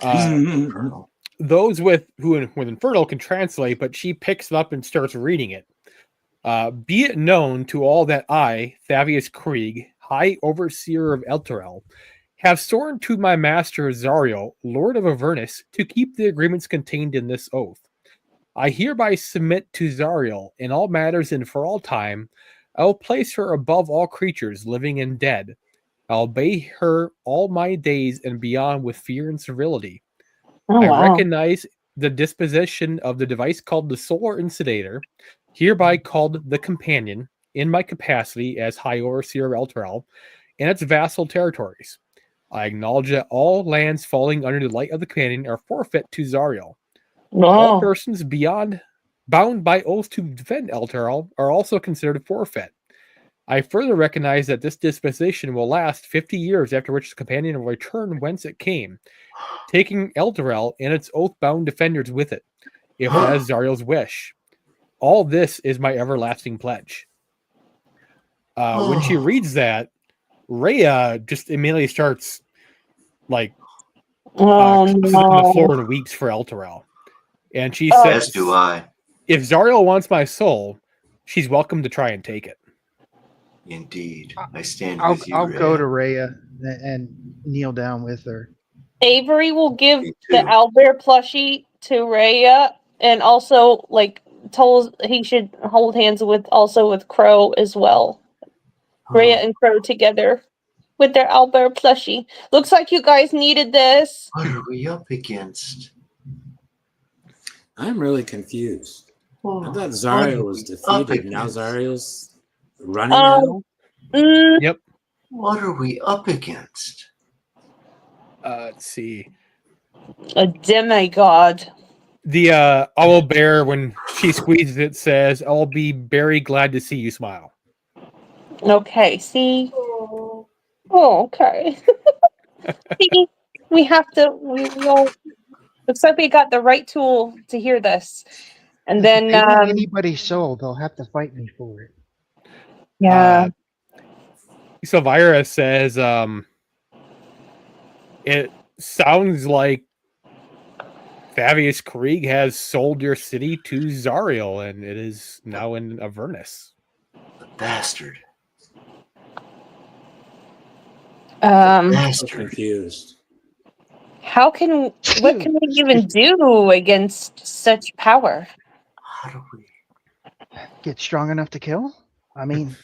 Infernal. Those with infernal can translate, but she picks it up and starts reading it. Be it known to all that I, Thavius Krieg, High Overseer of Elturel, have sworn to my master Zariel, Lord of Avernus, to keep the agreements contained in this oath. I hereby submit to Zariel in all matters and for all time. I will place her above all creatures, living and dead. I'll obey her all my days and beyond with fear and servility. Oh, I wow. recognize the disposition of the device called the Solar Insidator, hereby called the Companion, in my capacity as High Overseer of Elturel, and its vassal territories. I acknowledge that all lands falling under the light of the Companion are forfeit to Zariel. All Wow. persons bound by oath to defend Elturel are also considered forfeit. I further recognize that this disposition will last 50 years, after which the Companion will return whence it came, taking Elturel and its oath-bound defenders with it, if that is Zariel's wish. All this is my everlasting pledge. When she reads that, Rhea just immediately starts like Oh, on the floor no. and weeps for Elturel. And she Oh. says, As do I. if Zariel wants my soul, she's welcome to try and take it. Indeed. I stand I'll with you, go Rhea. to Rhea and kneel down with her. Avery will give Me the too. owlbear plushie to Rhea, and also like tells he should hold hands with Crowe as well. Rhea and Crowe together with their owlbear plushie. Looks like you guys needed this. What are we up against? I'm really confused. I thought Zariel was defeated. Now against? Zariel's running now? Yep. What are we up against? Let's see. A demigod. The owl bear, when she squeezes it, says, "I'll be very glad to see you smile." Okay, see? Oh, okay. See, we have to, we all, looks like we got the right tool to hear this. And If then, they want anybody's soul, they'll have to fight me for it. yeah. Silvira says, "It sounds like Fabius Krieg has sold your city to Zariel, and it is now in Avernus." The bastard. I'm Bastard. confused. What can we even do against such power? How do we? Get strong enough to kill? I mean,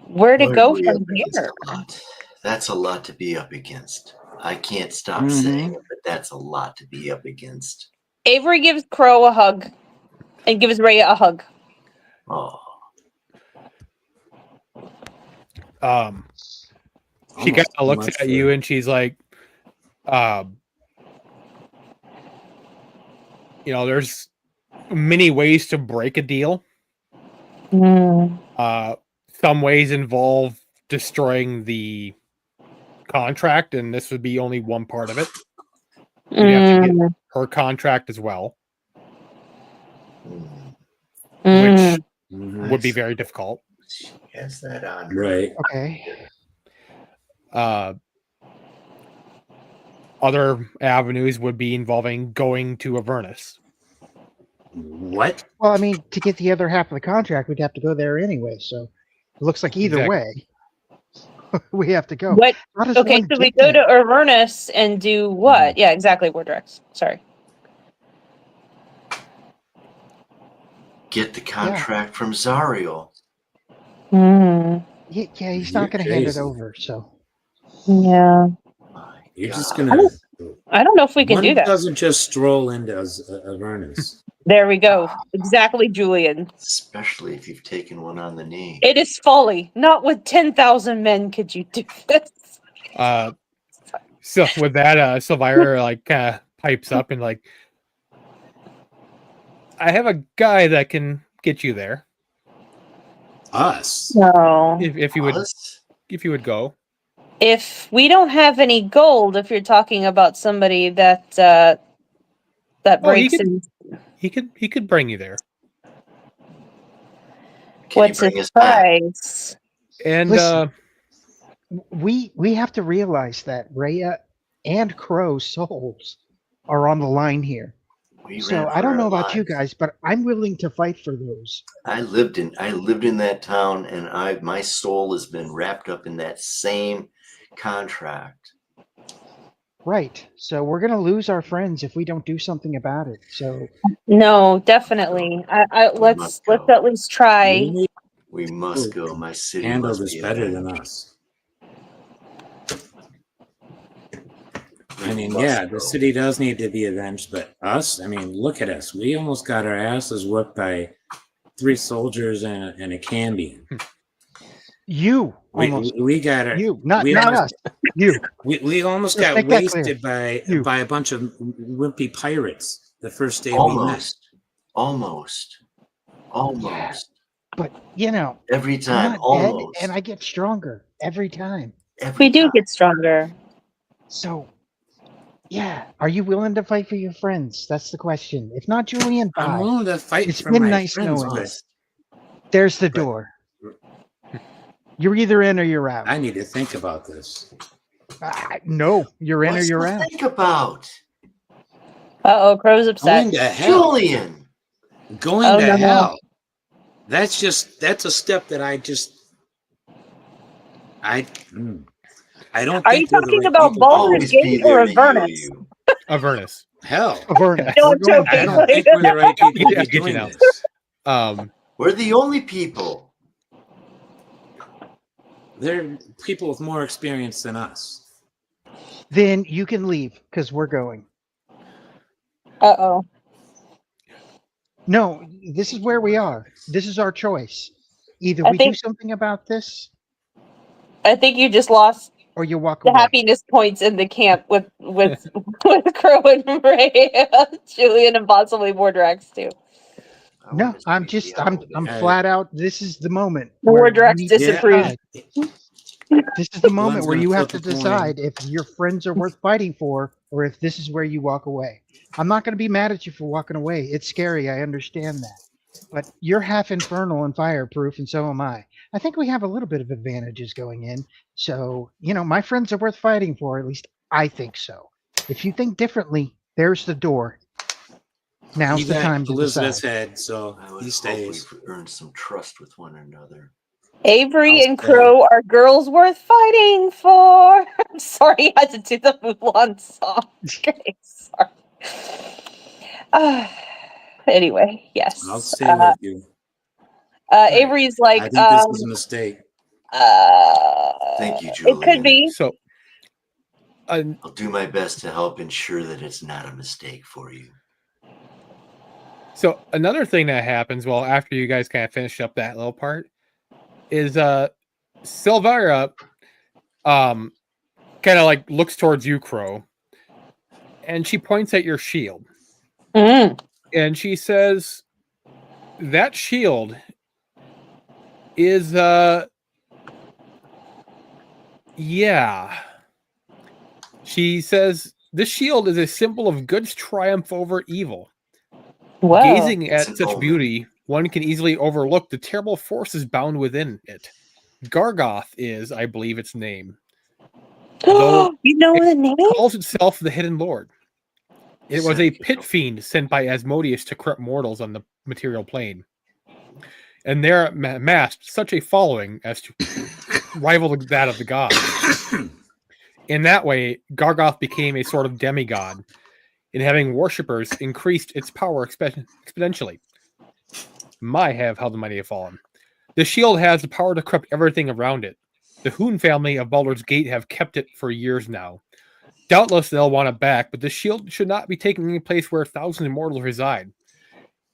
Where to What are go we from up against? here? A lot. That's a lot to be up against. I can't stop Mhm. saying it, but that's a lot to be up against. Avery gives Crow a hug and gives Rhea a hug. Oh, She kind Almost of too looks much at for- you and she's like, there's many ways to break a deal. Some ways involve destroying the contract, and this would be only one part of it. You'd have to get her contract as well, which would be very difficult. she has that on. Right. okay. Other avenues would be involving going to Avernus. What? Well, I mean, to get the other half of the contract, we'd have to go there anyway. So it looks like either way, we have to go. What? How does Okay, one so we get go there? to Avernus and do what? Yeah, exactly. Word directs. Sorry. Get the contract from Zariel. Yeah, he's not You're going to hand it crazy. over. So Yeah. My You're God. just gonna. I don't know if we can One do that. doesn't just stroll into Avernus. There we go. Exactly, Julian. Especially if you've taken one on the knee. It is folly. Not with 10,000 men could you do this. So with that, Silvira pipes up and like, I have a guy that can get you there Us. No. if you would go. If we don't have any gold, if you're talking about somebody that breaks in, He could bring you there. Can what's you bring his us back? price? And Listen. we have to realize that Rhea and Crow's souls are on the line here. We So ran I for don't know our about you lives. guys, but I'm willing to fight for those. I lived in that town, and my soul has been wrapped up in that same contract. Right. So we're going to lose our friends if we don't do something about it. So No, definitely. Let's must go. at least try. We must go. My city Handle must this be better than avenged. us. We I mean, must yeah, go. the city does need to be avenged, but us, I mean, look at us. We almost got our asses whooped by 3 soldiers and a Cambion. you almost We got our, you, not we not almost, us. You. we almost Let's got make that clear. wasted by a bunch of wimpy pirates the first day we met. Almost. But Every I'm time, not almost. dead, and I get stronger every time. Every We do time. get stronger. So, yeah, are you willing to fight for your friends? That's the question. If not, Julian, I'm bye. willing to fight It's for been my nice friends, knowing but Must. There's the door. You're either in or you're out. I need to think about this. No, you're in or What's you're to out. think about? Crow's upset. Going to hell. Julian. Going Oh, to no. hell. That's a step that I don't Are think you we're the talking right about people. Baldur's Always be Gate there or to heal Avernus? you. Avernus. Hell. Avernus. No, We're I'm going joking. I to don't think we're the right people to I be get you doing now. this. We're the only people. They're people with more experience than us. Then you can leave because we're going. Uh-oh. No, this is where we are. This is our choice. Either I we do think- something about this, I think you just lost or you walk the away. happiness points in the camp with with Crow and Ray, Julian, and possibly Mordrax too. I No, wanna I'm see just, the I'm Hey. flat out. This is the moment. The where Mordrax you need to disapproved. decide. This is the moment One's where gonna you have flip to a coin. decide if your friends are worth fighting for, or if this is where you walk away. I'm not going to be mad at you for walking away. It's scary. I understand that. But you're half infernal and fireproof, and so am I. I think we have a little bit of advantages going in. So, my friends are worth fighting for. At least I think so. If you think differently, there's the door. Now's You the got time to Elizabeth's decide. head, so I he would hope stays. we've earned some trust with one another. Avery I'll and stay. Crow are girls worth fighting for. I'm sorry, I had to do the Mulan song. Okay, sorry. Anyway, yes. I'll stay with you. Avery's I like, think this was a mistake. Thank you, It Julian. could be. So, I'll do my best to help ensure that it's not a mistake for you. so another thing that happens, well, after you guys kind of finish up that little part, is Silvira kind of like looks towards you, Crow, and she points at your shield, and she says, "That shield is yeah." She says, "This shield is a symbol of good's triumph over evil. Whoa. Gazing It's at an such omen. beauty, one can easily overlook the terrible forces bound within it. Gargoth is, I believe, its name. Though You know the name? calls itself the Hidden Lord. It was a pit fiend sent by Asmodeus to corrupt mortals on the material plane. And there amassed such a following as to rival that of the gods. In that way, Gargoth became a sort of demigod, and having worshippers increased its power exponentially. My have how the mighty have fallen. The shield has the power to corrupt everything around it. The Hoon family of Baldur's Gate have kept it for years now. Doubtless they'll want it back, but the shield should not be taken any place where thousands of mortals reside.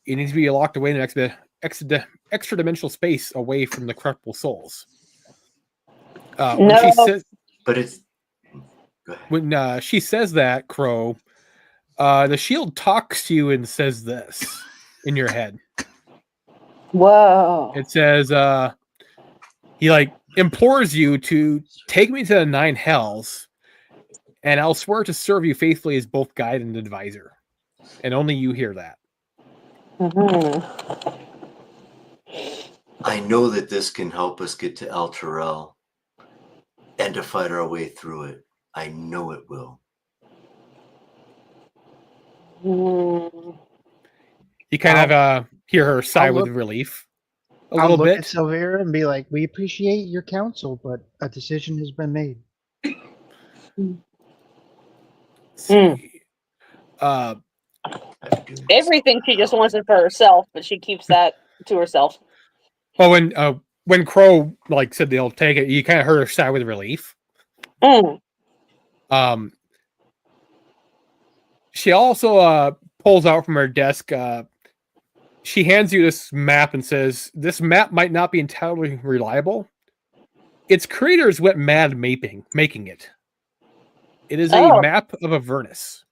It needs to be locked away in an extra-dimensional space away from the corruptible souls." When she says, But it's. Go ahead. when she says that, Crow, the shield talks to you and says this in your head. Whoa. It says, he like implores you to take me to the 9 hells, and I'll swear to serve you faithfully as both guide and advisor. And only you hear that. I know that this can help us get to El Terrell and to fight our way through it. I know it will. You kind of hear her sigh with relief a I'll little look bit. at Silvera and be like, "We appreciate your counsel, but a decision has been made." Everything she just wants it for herself, but she keeps that to herself. Well, when Crow like said they'll take it, you kind of heard her sigh with relief. She also pulls out from her desk. She hands you this map and says, "This map might not be entirely reliable. Its creators went mad making it. It is a map of Avernus."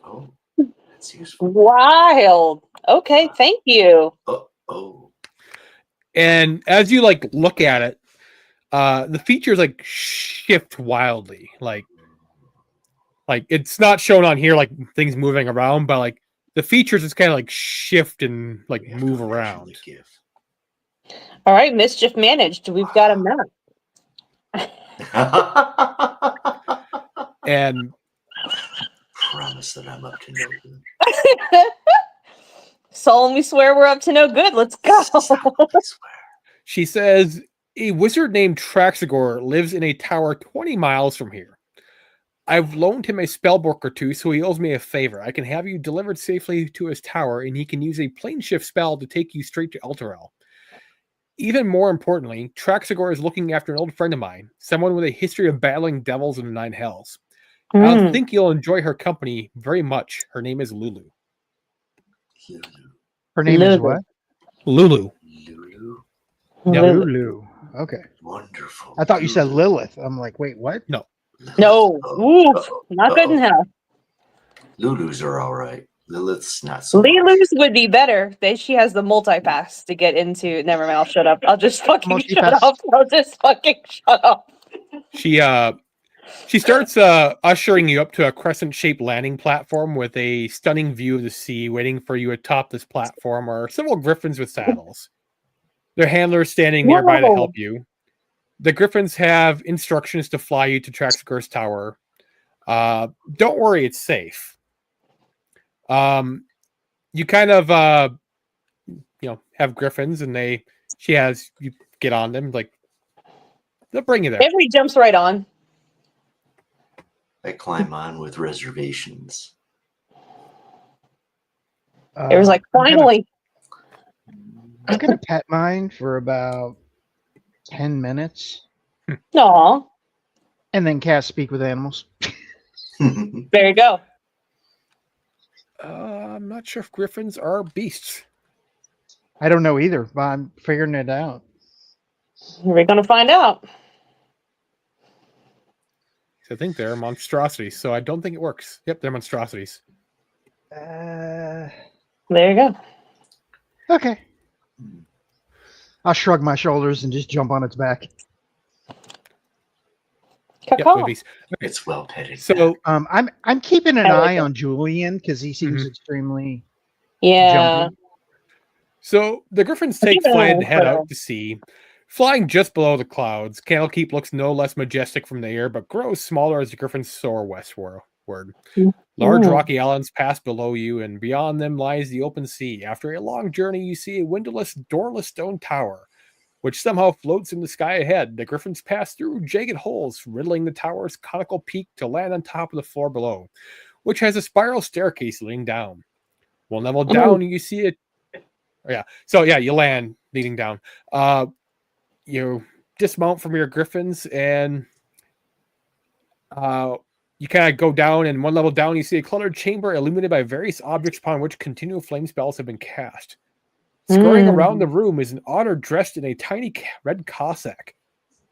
Oh, that's useful. Wild. Okay, thank you. Oh. And as you like look at it, the features like shift wildly. Like it's not shown on here like things moving around, but like the features just kind of like shift and like move around. All right, mischief managed. We've got a map. And promise that I'm up to no good. Solemnly swear we're up to no good. Let's go. She says, "A wizard named Traxagor lives in a tower 20 miles from here. I've loaned him a spellbook or two, so he owes me a favor. I can have you delivered safely to his tower, and he can use a plane shift spell to take you straight to Elturel. Even more importantly, Traxagor is looking after an old friend of mine, someone with a history of battling devils in the 9 hells. I think you'll enjoy her company very much. Her name is Lulu. Her name is what? Lulu. Lulu. Yep. Lulu. Okay. Wonderful. I thought you said Lilith. I'm like, wait, what? No. No. Oof. Not good in hell. Lulus are all right. Lilith's not so much. Lulu's would be better. She has the multi-pass to get into. Never mind. I'll shut up. I'll just fucking Multi-pass. shut up. I'll just fucking shut up. She starts ushering you up to a crescent-shaped landing platform with a stunning view of the sea. Waiting for you atop this platform are several griffins with saddles. Their handlers standing nearby to help you. The griffins have instructions to fly you to Traxagur's tower. Don't worry, it's safe. You kind of have griffins, and you get on them, like they'll bring you there. Avery jumps right on. I climb on with reservations. It was like, finally. I'm gonna pet mine for about 10 minutes Aw. and then cast Speak with Animals. There you go. I'm not sure if griffins are beasts. I don't know either, but I'm figuring it out. We're gonna find out. I think they're monstrosities, so I don't think it works. Yep, they're monstrosities. There you go. Okay. I'll shrug my shoulders and just jump on its back. Yep, they're beasts. Okay. It's well petted. So I'm keeping an I like eye it. on Julian because he seems extremely Yeah. jumpy. So the griffins take Keep an eye flight on and head Crowe. out to sea. Flying just below the clouds, Candlekeep looks no less majestic from the air, but grows smaller as the griffins soar westward. Large rocky islands pass below you, and beyond them lies the open sea. After a long journey, you see a windowless, doorless stone tower, which somehow floats in the sky ahead. The griffins pass through jagged holes, riddling the tower's conical peak to land on top of the floor below, which has a spiral staircase leading down. One level down, you see it. You land leading down. You dismount from your griffins, and you kind of go down, and one level down, you see a cluttered chamber illuminated by various objects upon which continual flame spells have been cast. Scurrying around the room is an otter dressed in a tiny red Cossack.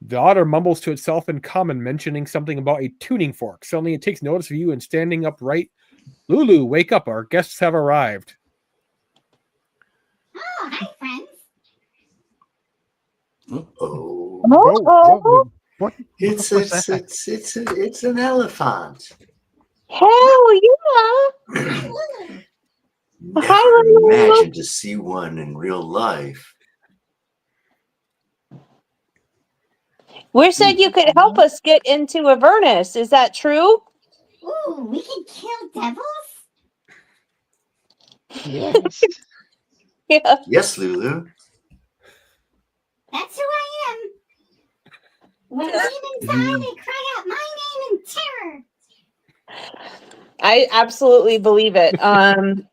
The otter mumbles to itself in common, mentioning something about a tuning fork. Suddenly it takes notice of you, and standing upright, Lulu, wake up, our guests have arrived. Oh, hi, friends. Oh, What? it's an elephant. Hell yeah. Never imagined to see one in real life. We said you could help us get into Avernus. Is that true? Ooh, we can kill devils? Yes. Yeah. Yes, Lulu. That's who I am. When demons die, they cry out my name in terror. I absolutely believe it.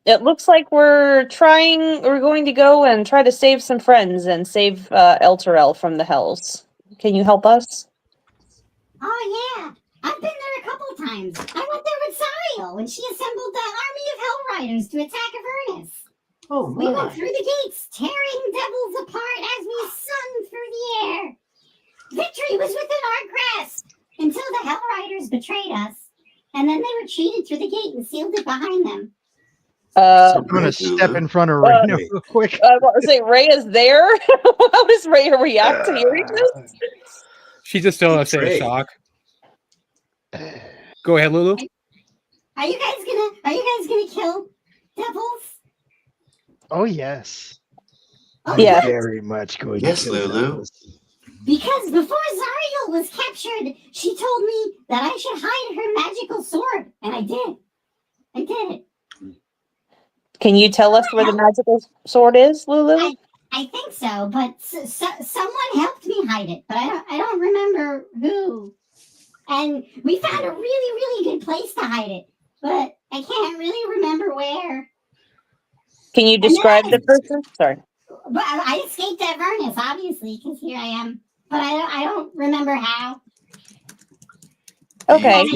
It looks like we're going to go and try to save some friends and save Elturel from the hells. Can you help us? Oh, yeah. I've been there a couple times. I went there with Zariel when she assembled the army of Hell Riders to attack Avernus. Oh, We my. went through the gates, tearing devils apart as we sung through the air. Victory was within our grasp until the Hell Riders betrayed us. And then they retreated through the gate and sealed it behind them. I'm going to step in front of Raina real quick. I want to say Ray is there. How does Ray react to hearing this? She's just still in a state of shock. Go ahead, Lulu. Are you guys gonna kill devils? Oh, yes. Oh, Yeah. Very much going Yes, to kill Lulu. those. Because before Zariel was captured, she told me that I should hide her magical sword, and I did. I did it. Can you tell us where the magical sword is, Lulu? I think so, but someone helped me hide it, but I don't remember who. And we found a really, really good place to hide it, but I can't really remember where. Can you describe the person? Sorry. But I escaped Avernus, obviously, because here I am. But I don't remember how. Okay.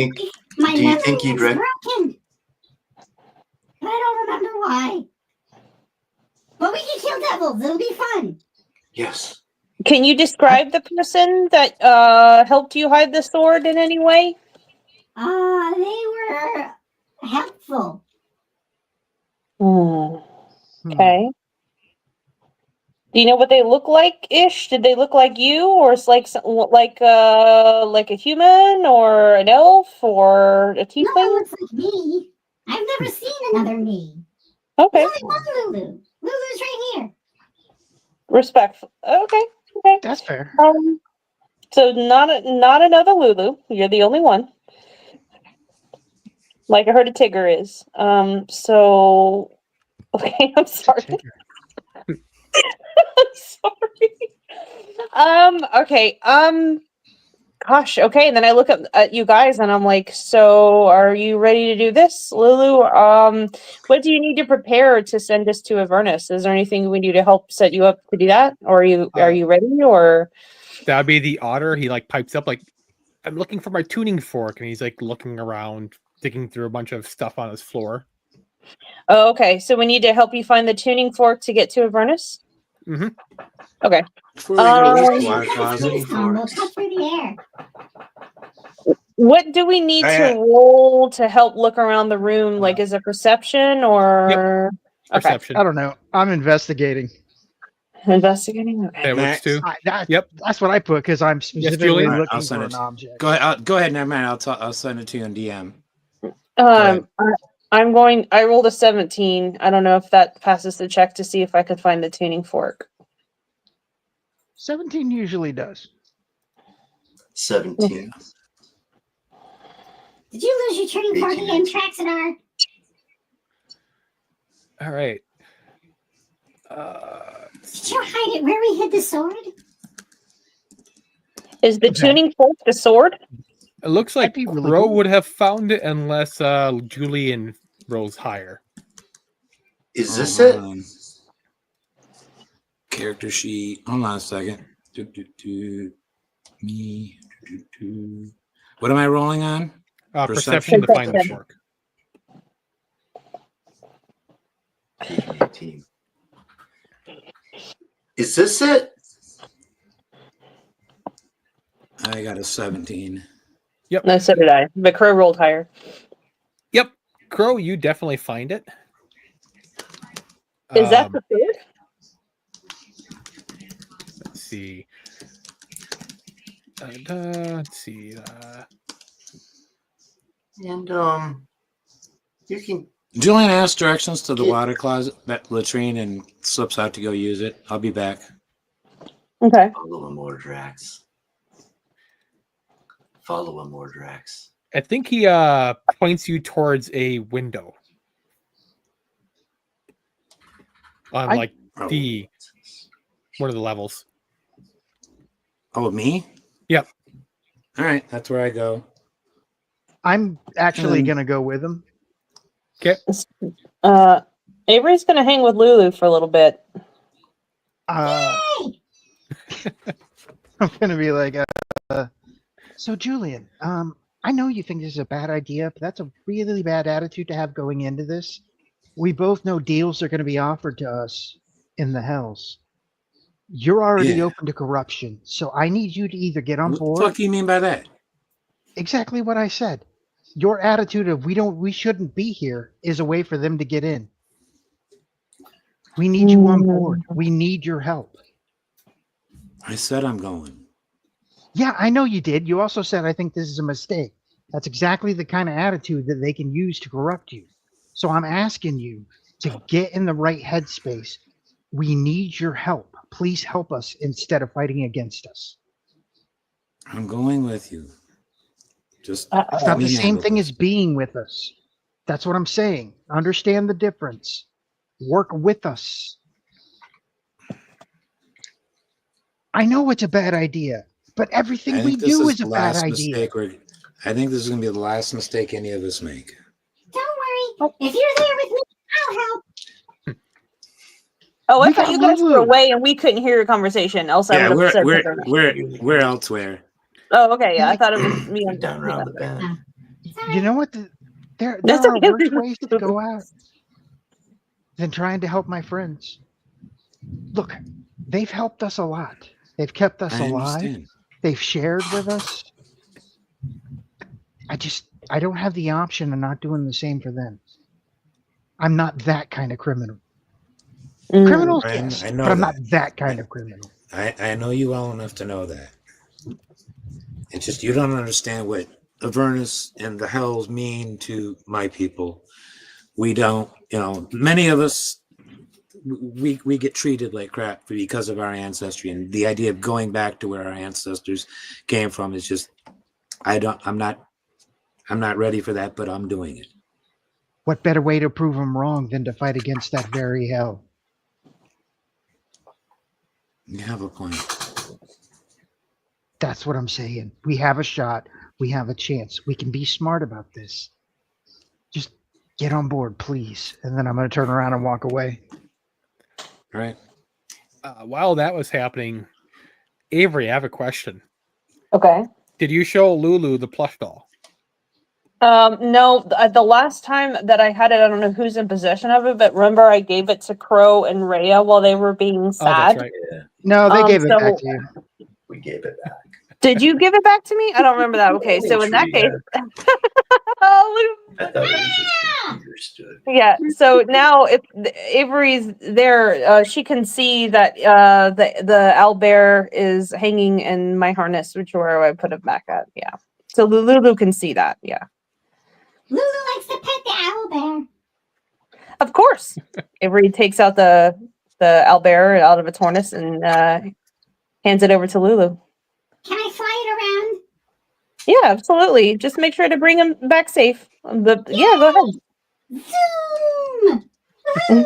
My Do you memory think is you'd rec- broken. But I don't remember why. But we can kill devils. It'll be fun. Yes. Can you describe the person that helped you hide the sword in any way? They were helpful. Hmm. Okay. Do you know what they look like ish? Did they look like you, or it's like like a human or an elf or a No one tiefling? looks like me. I've never seen another me. Okay. There's only one Lulu. Lulu's right here. Respectful. Okay. Okay. That's fair. So not another Lulu. You're the only one. Like I heard a Tigger is. So okay, I'm sorry. I'm sorry. Okay. Gosh. Okay. And then I look at you guys, and I'm like, so are you ready to do this, Lulu? What do you need to prepare to send us to Avernus? Is there anything we do to help set you up to do that, or are you ready? Or That'd be the otter. He like pipes up like, I'm looking for my tuning fork, and he's like looking around, digging through a bunch of stuff on his floor. oh, okay. So we need to help you find the tuning fork to get to Avernus. Mm-hmm. Okay. Before we go to the We'll water closet, cut through the air. What do we need to roll to help look around the room? Like, is it perception or Perception. I don't know. I'm investigating. investigating? Okay. That works too. That's what I put because I'm specifically Julian? I'll looking send for it. an object. Go ahead. Go ahead. Never mind. I'll send it to you in DM. I'm going. I rolled a 17. I don't know if that passes the check to see if I could find the tuning fork. 17 usually does. 17. Did you lose your turning fork 18. again, Traxidar? All right. Did you hide it where we hid the sword? Is the tuning fork the sword? It looks like That'd be really Crowe cool. would have found it unless Julian rolls higher. Is this it? Character sheet. Hold on a second. Me. What am I rolling on? Perception to find the Perception. fork. 18. Is this it? I got a 17. No, so did I. But Crow rolled higher. Yep. Crowe, you definitely find it. Is that the sword? Let's see. Let's see. And you can Julian asks directions to the water closet, that latrine, and slips out to go use it. I'll be back. Okay. follow him, Mordrax. Follow him, Mordrax. I think he points you towards a window on like the one of the levels. Oh, me? Yep. All right, that's where I go. I'm actually going to go with him. Okay. Avery's gonna hang with Lulu for a little bit. I'm going to be like, so Julian, I know you think this is a bad idea, but that's a really bad attitude to have going into this. We both know deals are going to be offered to us in the Hells. You're already open to corruption, so I need you to either get on board. What the fuck do you mean by that? Exactly what I said. Your attitude of we shouldn't be here is a way for them to get in. We need you on board. We need your help. I said I'm going. Yeah, I know you did. You also said, I think this is a mistake. That's exactly the kind of attitude that they can use to corrupt you. So I'm asking you to get in the right headspace. We need your help. Please help us instead of fighting against us. I'm going with you. Just It's not the same thing as being with us. That's what I'm saying. Understand the difference. Work with us. I know it's a bad idea, but everything we do is a bad idea. I think this is going to be the last mistake any of us make. Don't worry. If you're there with me, I'll help. Oh, I thought you guys were away and we couldn't hear your conversation. Else I would have said we're elsewhere. Oh, okay. Yeah, I thought it was me. Down around the bend. Sorry. You know what? There That's are okay. worse ways to go out than trying to help my friends. Look, they've helped us a lot. They've kept us I alive. understand. They've shared with us. I don't have the option of not doing the same for them. I'm not that kind of criminal. Criminals, yes, I know but I'm that. not that kind of criminal. I know you well enough to know that. It's just you don't understand what Avernus and the Hells mean to my people. We don't, many of us, we get treated like crap because of our ancestry, and the idea of going back to where our ancestors came from is just, I'm not ready for that, but I'm doing it. What better way to prove them wrong than to fight against that very hell? You have a point. That's what I'm saying. We have a shot. We have a chance. We can be smart about this. Just get on board, please. And then I'm going to turn around and walk away. All right. While that was happening, Avery, I have a question. Okay. Did you show Lulu the plush doll? No, the last time that I had it, I don't know who's in possession of it, but remember I gave it to Crowe and Rhea while they were being Oh, sad. that's right. No, they gave it so- back to you. We gave it back. Did you give it back to me? I don't remember that. Okay, so in that case, oh, I thought it was just understood. yeah. So now, if Avery's there, she can see that the owlbear is hanging in my harness, which where I put it back at. Yeah. So Lulu can see that. Yeah. Lulu likes to pet the owl bear. Of course. Avery takes out the owlbear out of its harness and hands it over to Lulu. Can I fly it around? Yeah, absolutely. Just make sure to bring him back safe. Yeah, go Zoom! Woohoo! ahead.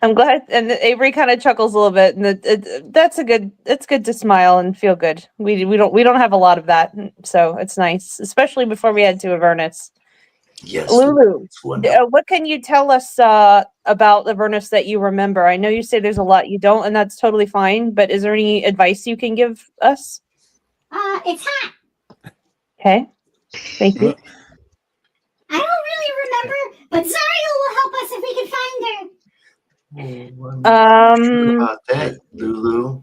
I'm glad. And Avery kind of chuckles a little bit, and it's good to smile and feel good. We don't have a lot of that, so it's nice, especially before we head to Avernus. Yes. Lulu, It's wonderful. what can you tell us about Avernus that you remember? I know you say there's a lot you don't, and that's totally fine. But is there any advice you can give us? It's hot. Okay, thank you. I don't really remember, but Zariel will help us if we can find her. What about that, Lulu?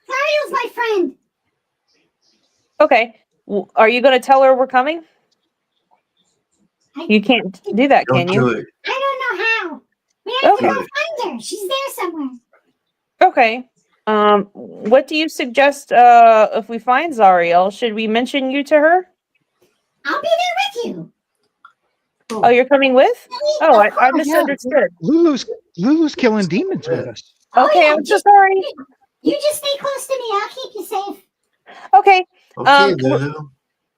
Zariel's my friend. Okay, are you going to tell her we're coming? You can't do that, Don't can you? do it. I don't know how. We have to Okay. go find her. She's there somewhere. Okay. What do you suggest if we find Zariel? Should we mention you to her? I'll be there with you. Oh, you're coming with? Oh, I misunderstood. Lulu's killing demons with us. Okay, I'm so sorry. You just stay close to me. I'll keep you safe. Okay. Okay, Lulu.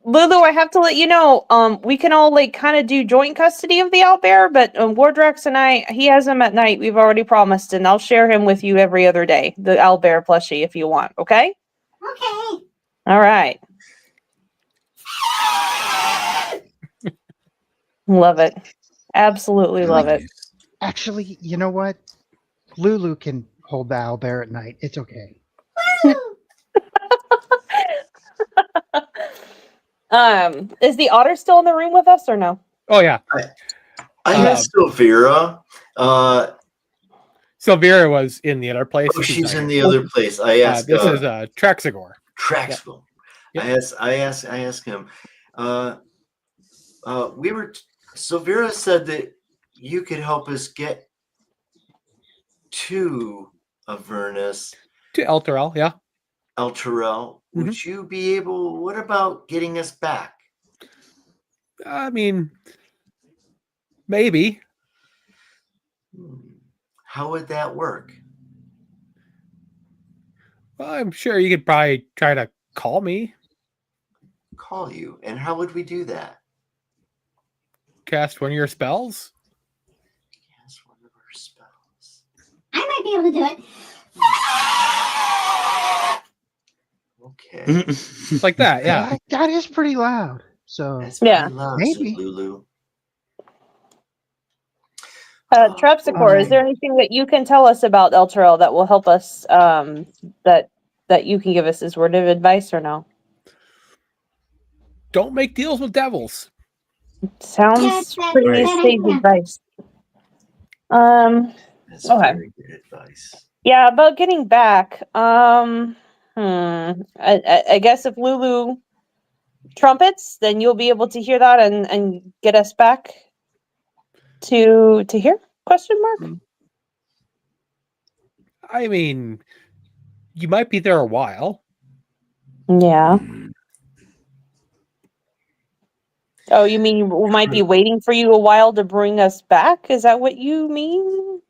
Lulu, I have to let you know, we can all kind of do joint custody of the owlbear, but Wardrax and he has him at night. We've already promised, and I'll share him with you every other day, the owlbear plushie, if you want. Okay? Okay. All right. Love it. Absolutely love it. Actually, you know what? Lulu can hold the owlbear at night. It's okay. Is the otter still in the room with us or no? Oh yeah. I asked Sylvira. Sylvira was in the other place. Oh, she's in the other place. I asked. This is Traxagor. Traxville. Yep. I asked him. Sylvira said that you could help us get to Avernus. To Elturel, yeah. Elturel. Mhm. Would you be able? What about getting us back? I mean, maybe. How would that work? Well, I'm sure you could probably try to call me. Call you. And how would we do that? Cast one of your spells. Yes, one of our spells. I might be able to do it. Okay. Like that, yeah. That is pretty loud. So That's pretty Yeah. loud, Maybe. Lulu. Trapsicor, is there anything that you can tell us about Elturel that will help us, that you can give us as word of advice or no? don't make deals with devils. Sounds Yes, that's pretty good sage idea. advice. That's Okay. very good advice. Yeah, about getting back. I guess if Lulu trumpets, then you'll be able to hear that and get us back to here? Question mark. I mean, you might be there a while. Yeah. Oh, you mean we might be waiting for you a while to bring us back? Is that what you mean?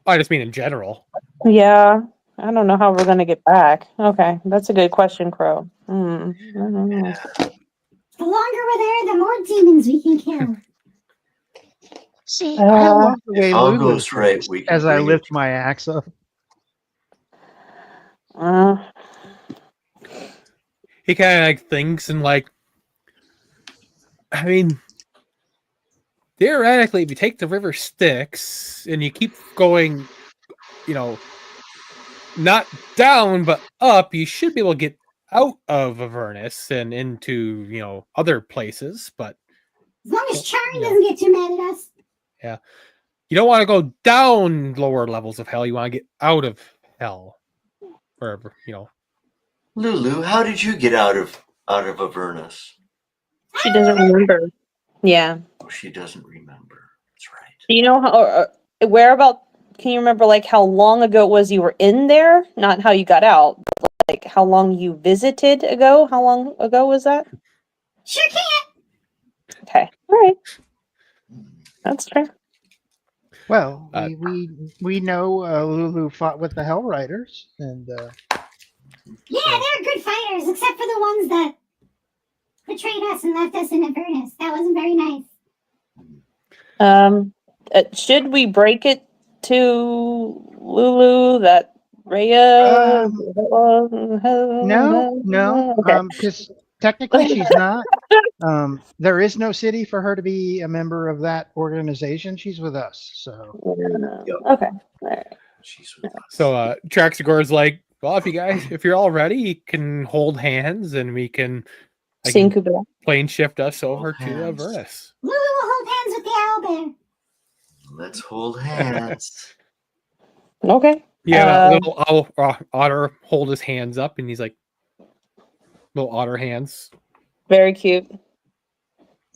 I just mean in general. Yeah. I don't know how we're gonna get back. Okay, that's a good question, Crow. I don't know. The longer we're there, the more demons we can kill. See, I love the way If all Lulu goes right, thinks we can as I bring lift it. my axe up. He kind of like thinks and like, I mean, theoretically, if you take the river Styx and you keep going, not down but up, you should be able to get out of Avernus and into other places. But As long as Charing Yeah. doesn't get too mad at us. you don't want to go down lower levels of hell. You want to get out of hell, wherever. Lulu, how did you get out of Avernus? She doesn't remember. Yeah. Oh, she doesn't remember. That's right. Do you know how? Where about? Can you remember like how long ago it was you were in there? Not how you got out. But like how long you visited ago? How long ago was that? Sure can. Okay. All right. That's fair. Well, Uh, we know Lulu fought with the Hell Riders, and Yeah, they're good fighters, except for the ones that betrayed us and left us in Avernus. That wasn't very nice. Should we break it to Lulu that Rhea? no, Okay. because technically she's not. There is no city for her to be a member of that organization. She's with us, so Okay. All right. She's with us. So Traxagor's like, well, if you're all ready, you can hold hands and I can Sing Kubla. plane shift us over Hold to hands. Avernus. Lulu will hold hands with the owlbear. Let's hold hands. Okay. Yeah, little otter hold his hands up, and he's like, little otter hands. Very cute.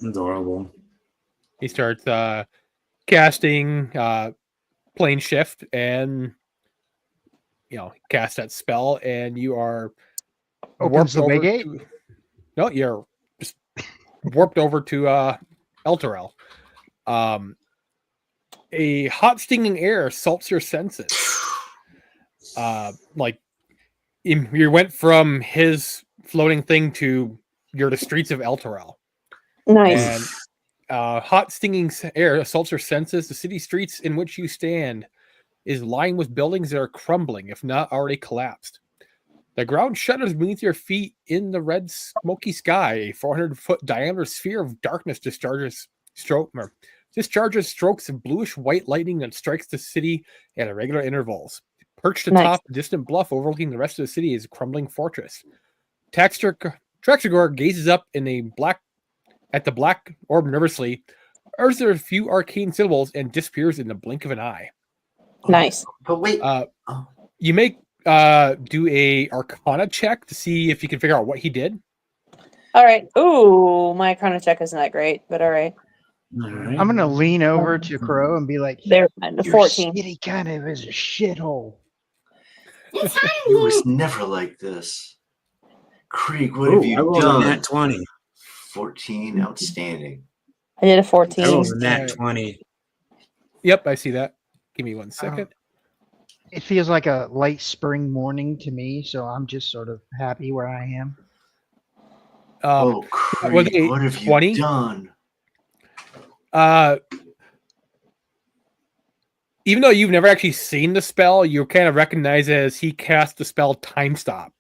Adorable. He starts casting plane shift, and cast that spell, and you are opens the way gate. No, you're just warped over to Elturel. A hot stinging air assaults your senses. You went from his floating thing to you're the streets of Elturel. Nice. And hot stinging air assaults your senses. The city streets in which you stand is lined with buildings that are crumbling, if not already collapsed. The ground shudders beneath your feet in the red smoky sky. A 400-foot diameter sphere of darkness discharges strokes of bluish-white lightning that strikes the city at irregular intervals. Perched atop a distant bluff overlooking the rest of the city is a crumbling fortress. Traxagor gazes up at the black orb nervously, utters a few arcane syllables, and disappears in the blink of an eye. Nice. But wait. You may do a Arcana check to see if you can figure out what he did. All right. Ooh, my Arcana check isn't that great, but all right. I'm gonna lean over to Crow and be like, There, "Your 14. city kind of is a shithole." It's hot in It here. was never like this. Krieg, what Ooh, have I you rolled a done? nat 20. 14, outstanding. I did a I 14. rolled a nat 20. Yep, I see that. Give me 1 second. It feels like a light spring morning to me, so I'm just sort of happy where I am. Oh, was Krieg, it what have 20? you done? Even though you've never actually seen the spell, you kind of recognize it as he cast the spell Time Stop.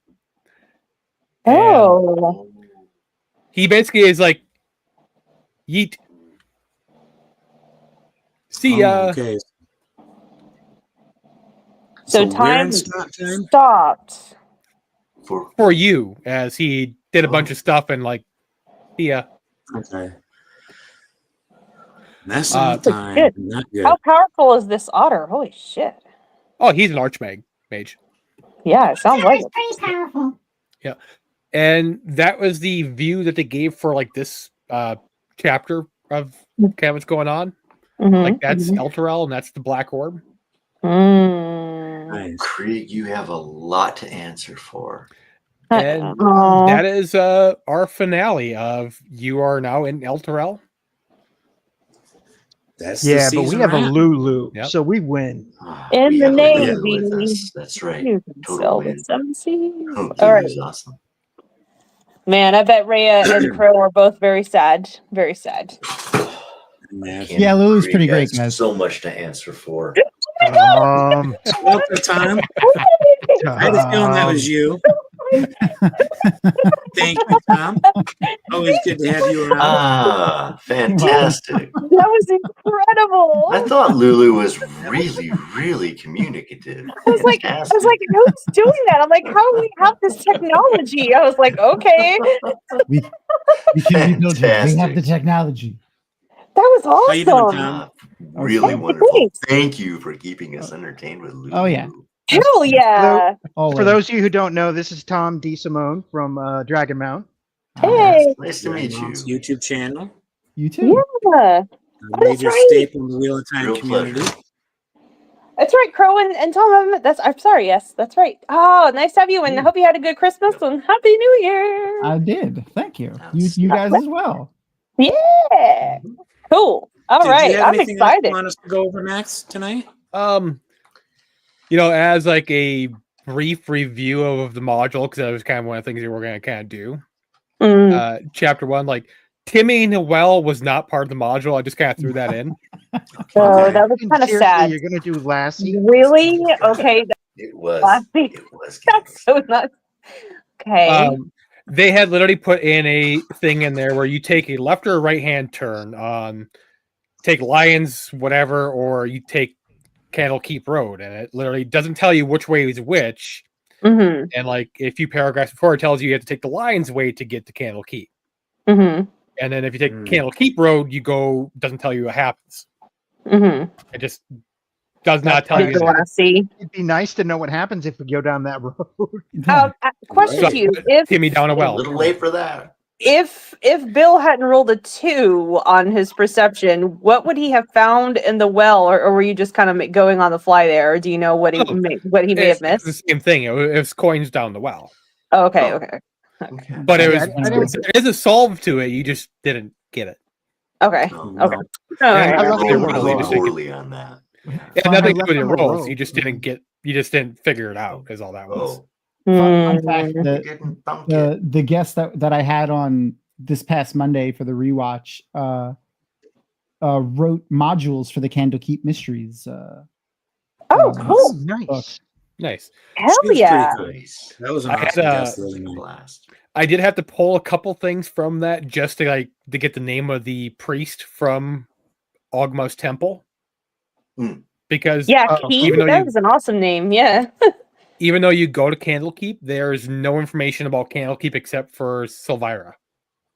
Oh. He basically is like, yeet. See ya. Okay. So we're time in stop time? stopped. For you, as he did a bunch of stuff and like Yeah. Okay. Messing with Good. time. Not good. How powerful is this otter? Holy shit. Oh, he's an archmage. Mage. Yeah, it sounds like It's it. pretty powerful. And that was the view that they gave for like this chapter of kind of what's going on. Mhm, Like that's mhm. Elturel and that's the Black Orb. Mm. Nice. Krieg, you have a lot to answer for. And Aw. that is our finale of you are now in Elturel. That's the Yeah, but we season have a wrap. Lulu, Yep. so we win. In We the have a Lulu Navy. with us. That's right. You can Total sail the win. seven seas. Oh, All right. Lulu's awesome. Man, I bet Rhea and Crow are both very sad. Very sad. Imagine. Yeah, Lulu's Krieg pretty great, has guys. so much to answer for. Um, Welcome, Tom. I had a feeling that was you. Thank you, Tom. Always good to have you around. Ah, fantastic. That was incredible. I thought Lulu was really, really communicative. I was like, who's doing that? I'm like, how do we have this technology? I was like, okay, We can rebuild it. We have Fantastic. the technology. that was How you doing, awesome. Tom? Really Okay. wonderful. Thanks. Thank you for keeping us entertained with Lulu. Oh, yeah. Hell yeah. Always. for those of you who don't know, this is Tom DeSimone from Dragon Mount. Hey. Nice to meet you. Mom's YouTube channel. You too. Yeah. A major right. staple in the Wheel of Time Real community. pleasure. That's right, Crow and Tom. I'm sorry. Yes, that's right. Oh, nice to have you, and I hope you had a good Christmas and Happy New Year. I did. Thank you. You guys as well. Yeah. Cool. All Did right. you have I'm anything else excited. you want us to go over, Max, tonight? As like a brief review of the module, because that was kind of one of the things that we're going to kind of do. Mm. Chapter 1, like Timmy Noel was not part of the module. I just kind of threw that in. So Okay. that was kind of Seriously, sad. you're gonna do Lassie? Really? Okay. It was. Lassie. It was. That's so nuts. Okay. They had literally put in a thing in there where you take a left or right hand turn on take Lions, whatever, or you take Candlekeep Road, and it literally doesn't tell you which way is which. Mm-hmm. And like a few paragraphs before, it tells you have to take the Lions way to get to Candlekeep. Mm-hmm. And then if you take Candlekeep Road, you go, doesn't tell you what happens. Mm-hmm. It just does not tell you. The Lassie. It'd be nice to know what happens if we go down that road. Question Right. to you: If Timmy down a A well. little late for that. if Bill hadn't rolled a 2 on his perception, what would he have found in the well, or were you just kind of going on the fly there? Or do you know what he may have It's missed? the same thing. It was coins down the well. Oh, okay, Oh. okay, Okay. But it Yeah, was I didn't- there is a solve to it. You just didn't get it. okay. Oh, Okay. no. All Yeah, right. I I left rolled him really alone. poorly on that. It had I nothing to left do with them your rolls. alone. You just didn't figure it out. Is all that was. Oh, Fun fact: Mm. you didn't thunk it. the guest that I had on this past Monday for the rewatch wrote modules for the Candlekeep Mysteries. Oh, cool. Nice. Nice. Hell She was yeah. pretty cool. Nice. That was an I had, awesome guest. It was wasn't a it? blast. I did have to pull a couple things from that just to get the name of the priest from Ogma's temple. Mm. Because Yeah, Uh-oh. Key, Even though that you- was an awesome name. Yeah. even though you go to Candlekeep, there's no information about Candlekeep except for Silvira.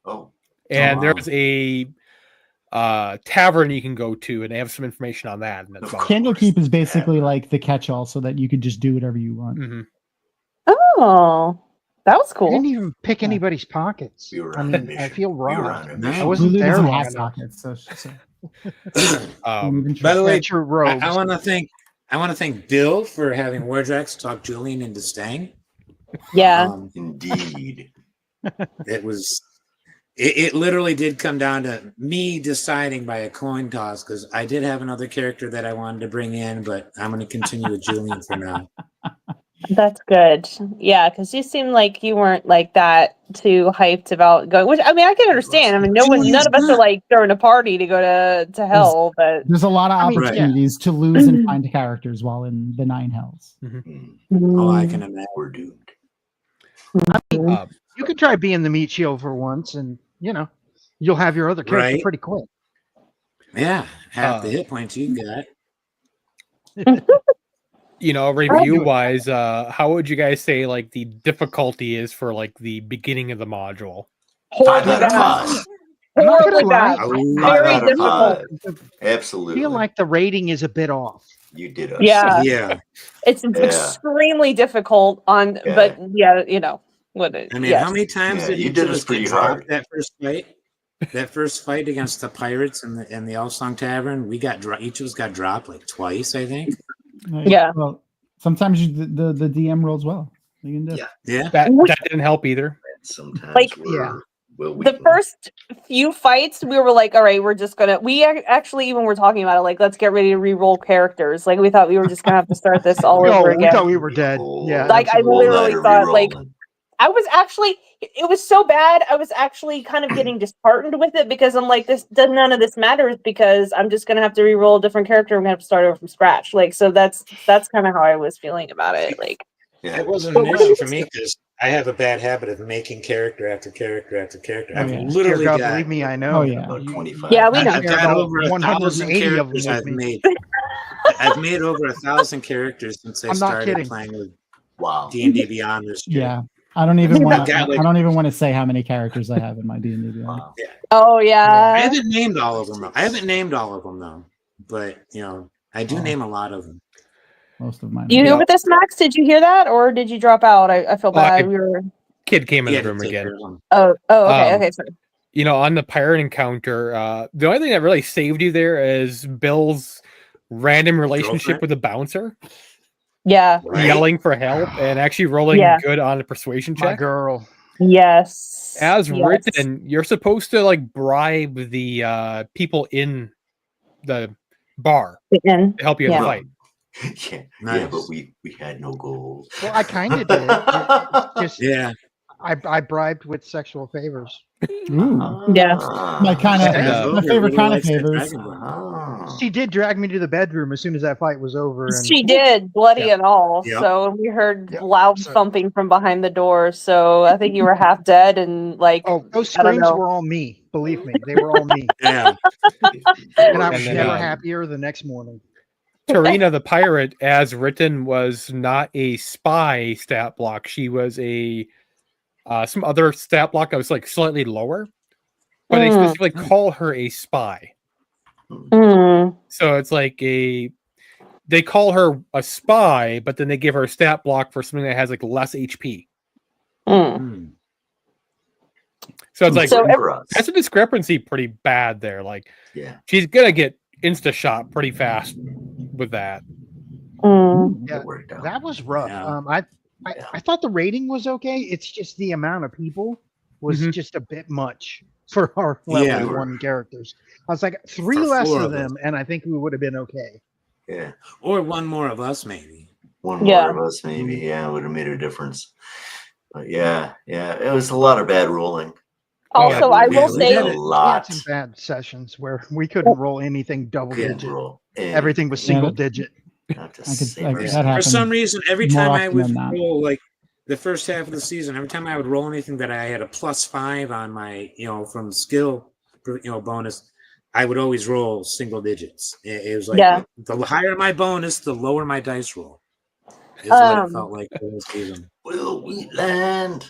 Oh, And wow. there's a tavern you can go to, and they have some information on that. And that's Of about it. Candlekeep is basically like the catch-all, so that you could just do whatever you want. Mhm. Oh, that was I cool. didn't even pick anybody's pockets. we were I on a mean, I mission. feel We were robbed. on a No. mission. I wasn't Lulu there doesn't long have enough. sockets, so By the way, True I robes. want to thank Bill for having Wardrax talk Julian into staying. Yeah. Indeed. It literally did come down to me deciding by a coin toss, because I did have another character that I wanted to bring in, but I'm going to continue with Julian for now. That's good. Yeah, because you seem like you weren't like that too hyped about going. Which I mean, I can understand. I mean, none of us are like throwing a party to go to hell. But there's a lot of I mean, yeah. opportunities to lose and find characters while in the Nine Hells. Mm, Oh, I can imagine. we're doomed. Um, You could try being the meat shield for once, and you'll have your other character Right. pretty quick. Yeah, half the hit points you got. Review wise, how would you guys say the difficulty is for the beginning of the module? 5 Horribly out of bad. 5. I'm not Horribly gonna lie. bad. Ooh. 5 Very out of difficult. 5. I Absolutely. feel like the rating is a bit off. You did us. Yeah. Yeah. It's Yeah. extremely difficult on, Yeah. but yeah, you know what it. I mean, Yes. how many times Yeah, did you each did of us us pretty get dropped hard. that first fight? That first fight against the pirates in the Elfsong Tavern, we got each of us got dropped like twice, I think. Yeah. Well, sometimes the DM rolls well. You can do. Yeah. Yeah. That didn't help either. Sometimes Like, we're well, The first few fights, we were like, all right, we're just gonna. We actually even were talking about it, like, let's get ready to re-roll characters. Like, we thought we were just gonna have to start this all over we again. thought we were dead. Yeah, Like, I absolutely. literally thought, like, I was actually, it was so bad. I was actually kind of getting disheartened with it because I'm like, none of this matters because I'm just gonna have to re-roll a different character. I'm gonna have to start over from scratch. Like, so that's kind of how I was feeling about it. Like, It wasn't an issue for me because I have a bad habit of making character after character after character. I've yeah. literally Dear God, got. believe me, I know. Oh yeah. about 25. yeah, we know. I've got About over 1,000 180 of them characters with I've me. made. I've made over 1,000 characters since I I'm not started kidding. playing with Wow. D&D Beyond this year. Yeah. I don't even want to. got, like- I don't even want to say how many characters I have in my D&D Beyond. Wow. Oh I yeah. haven't named all of them though. But I do name a lot of them. Most of mine. You are. hear with this, Max? Did you hear that, or did you drop out? I feel bad. We were. Kid came in Yeah, the to room take again. care of them. Oh, okay, okay, sorry. On the pirate encounter, the only thing that really saved you there is Bill's random relationship Girlfriend? with the bouncer, Yeah. Right? yelling for help and actually rolling Yeah. good on a persuasion My check. girl. Yes. As yes. written, you're supposed to like bribe the people in the bar In. to help you in Yeah. the fight. Yeah, Nice. but we had no gold. Well, I kind of did. It's just Yeah. I bribed with sexual favors. Ooh. Yeah. My kind And, of my favorite kind of favors. She did drag me to the bedroom as soon as that fight was over. And She did, bloody Yeah. and all. Yep. So we heard Yep. loud So- thumping from behind the door. So I think you were half dead and like. Oh, those I don't screams know. were all me. Believe me, they were all me. Yeah. And I was then, never happier the next morning. Tarina the pirate, as written, was not a spy stat block. She was a some other stat block that was like slightly lower, but they specifically call her a spy. Mm. So it's like they call her a spy, but then they give her a stat block for something that has like less HP. Mm. Hmm. So it's like So for us. that's a discrepancy pretty bad there. Like Yeah. she's gonna get insta shot pretty fast with that. Mm. Yeah, It worked out. that was rough. Yeah. I thought the rating was okay. It's just the amount of people was Mhm. just a bit much for our level Yeah. 1 characters. I was like 3 For less 4 of of us. them, and I think we would have been okay. Yeah. Or one more of us, maybe. One Yeah. more of us, maybe. Yeah, would have made a difference. But yeah, it was a lot of bad rolling. Also, yeah, I we will did say, a We had lot. some bad sessions where we couldn't roll anything double Couldn't digit. roll. Everything was Yeah, single that- digit. Not to I could- save I- ourselves. that For happens some reason, every more time I often would than not. roll, like the first half of the season, every time I would roll anything that I had a +5 on my, from skill, bonus, I would always roll single digits. It was like Yeah. the higher my bonus, the lower my dice roll. Is what it felt like for the season. Will we land?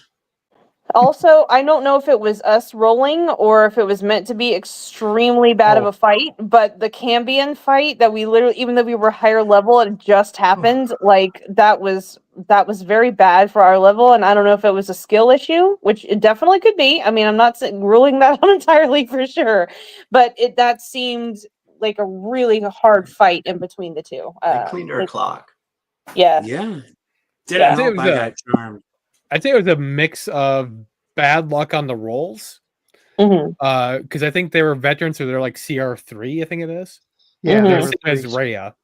also, I don't know if it was us rolling or if it was meant to be extremely bad of Oh. a fight, but the Cambion fight that we literally, even though we were higher level, it just happened. Like that was very bad for our level, and I don't know if it was a skill issue, which it definitely could be. I mean, I'm not ruling that out entirely for sure, but that seemed like a really hard fight in between the two. They cleaned our clock. Yeah. Yeah. Did Yeah. it help? I got charmed. I'd say it was a mix of bad luck on the rolls. Mm-hmm. Because I think they were veterans, so they're like CR3, I think it is. Yeah, Mhm. they They're were same as pretty- Rhea.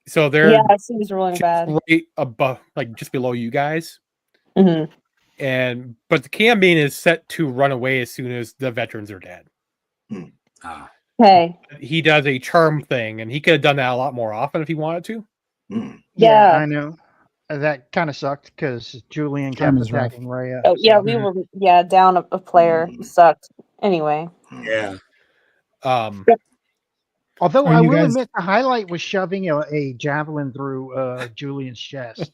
So they're Yeah, it seems rolling just bad. right above, like just below you guys. Mm-hmm. But the Cambion is set to run away as soon as the veterans are dead. Ah. Okay. He does a charm thing, and he could have done that a lot more often if he wanted to. Mm. Yeah. I know. That kind of sucked because Julian kept Time is rough. attacking Rhea. Oh yeah, so- we were down a player. It sucked. Anyway. Yeah. Um, Although Are I you will guys- admit the highlight was shoving a javelin through Julian's chest.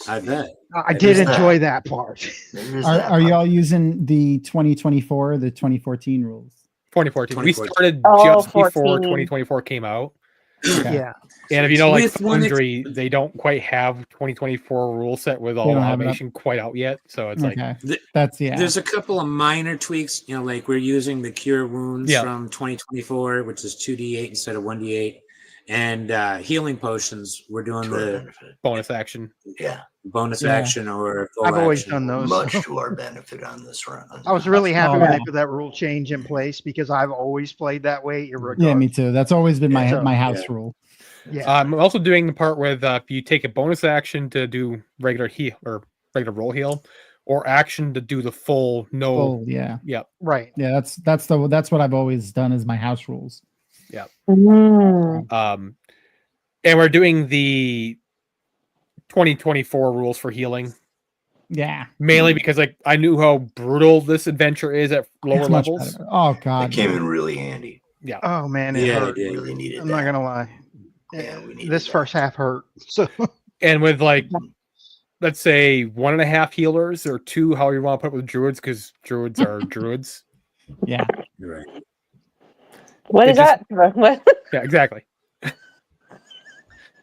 I bet. I It did is enjoy that part. There is Are, that are you part. all using the 2024, the 2014 rules? 2014. We 2014. started Oh, just before 14. 2024 came out. Okay. Yeah. And if you know, like With one Foundry, they don't quite have 2024 rule set with all They the don't have it up. automation quite out yet. So it's like, Okay. The- That's yeah. There's a couple of minor tweaks, like we're using the cure wounds Yeah. from 2024, which is 2d8 instead of 1d8, and healing potions. We're doing To our the benefit. bonus action. Yeah, bonus Yeah. action or full I've always action. done those. much to our benefit on this run. I was really happy Oh, when yeah. they put that rule change in place because I've always played that way. Yeah, me too. That's always been my Yeah. my house Yeah. rule. Yeah. I'm also doing the part with if you take a bonus action to do regular heal or regular roll heal, or action to do the full no. Oh yeah, Yep. Right. yeah. That's what I've always done is my house rules. Mm. And we're doing the 2024 rules for healing Yeah, mainly because like I knew how brutal this adventure is at lower it's much levels. better. Oh It god, came yeah. in really handy. Oh man, it Yeah, hurt. it did. Really needed I'm that. not gonna lie. Yeah, we needed This that. first half hurt. So And with like, let's say 1.5 healers or 2, however you want to put it with druids, because druids are druids. Yeah. You're right. What It is just- that? What? Yeah, exactly.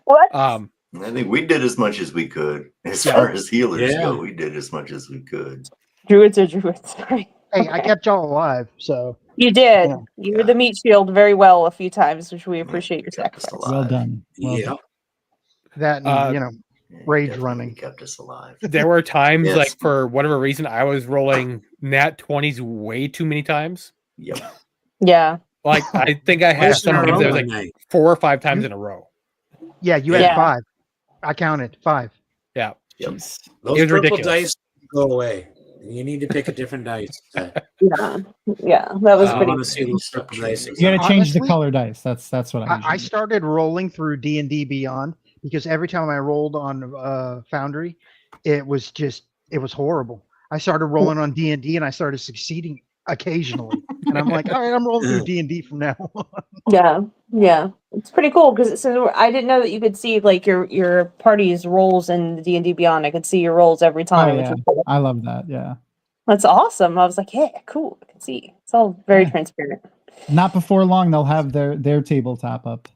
What? Um, I think we did as much as we could. As Yeah. far as healers Yeah. go, we did as much as we could. Druids are druids. Right. hey, I kept y'all alive. So You did. Yeah. You were the meat shield very well a few times, which we appreciate your kept us sacrifice. alive. Well done. Well Yep. done. that and, Yeah, Rage definitely running. kept us alive. there were times Yes. like for whatever reason I was rolling nat 20s way too many times. Yep. Yeah. Like I think I had Twice in a some games row that was one like night. 4 or 5 times in a row. yeah, you had Yeah. 5. I counted 5. Yeah. Yep. Those It was purple ridiculous. dice go away. You need to pick a different dice. Yeah. Yeah. That was I I pretty. want to see those purple dice. You got to change the Honestly, color dice. That's what I. I usually do. started rolling through D&D Beyond because every time I rolled on Foundry, it was horrible. I started rolling on D&D and I started succeeding occasionally. And I'm like, all right, I'm rolling through D&D from now on. Yeah. Yeah. It's pretty cool because so I didn't know that you could see like your party's rolls in D&D Beyond. I could see your rolls every time. Oh, Which yeah. was cool. I love that. Yeah. That's awesome. I was like, yeah, cool. I can see. It's all very Yeah. transparent. Not before long, they'll have their tabletop up.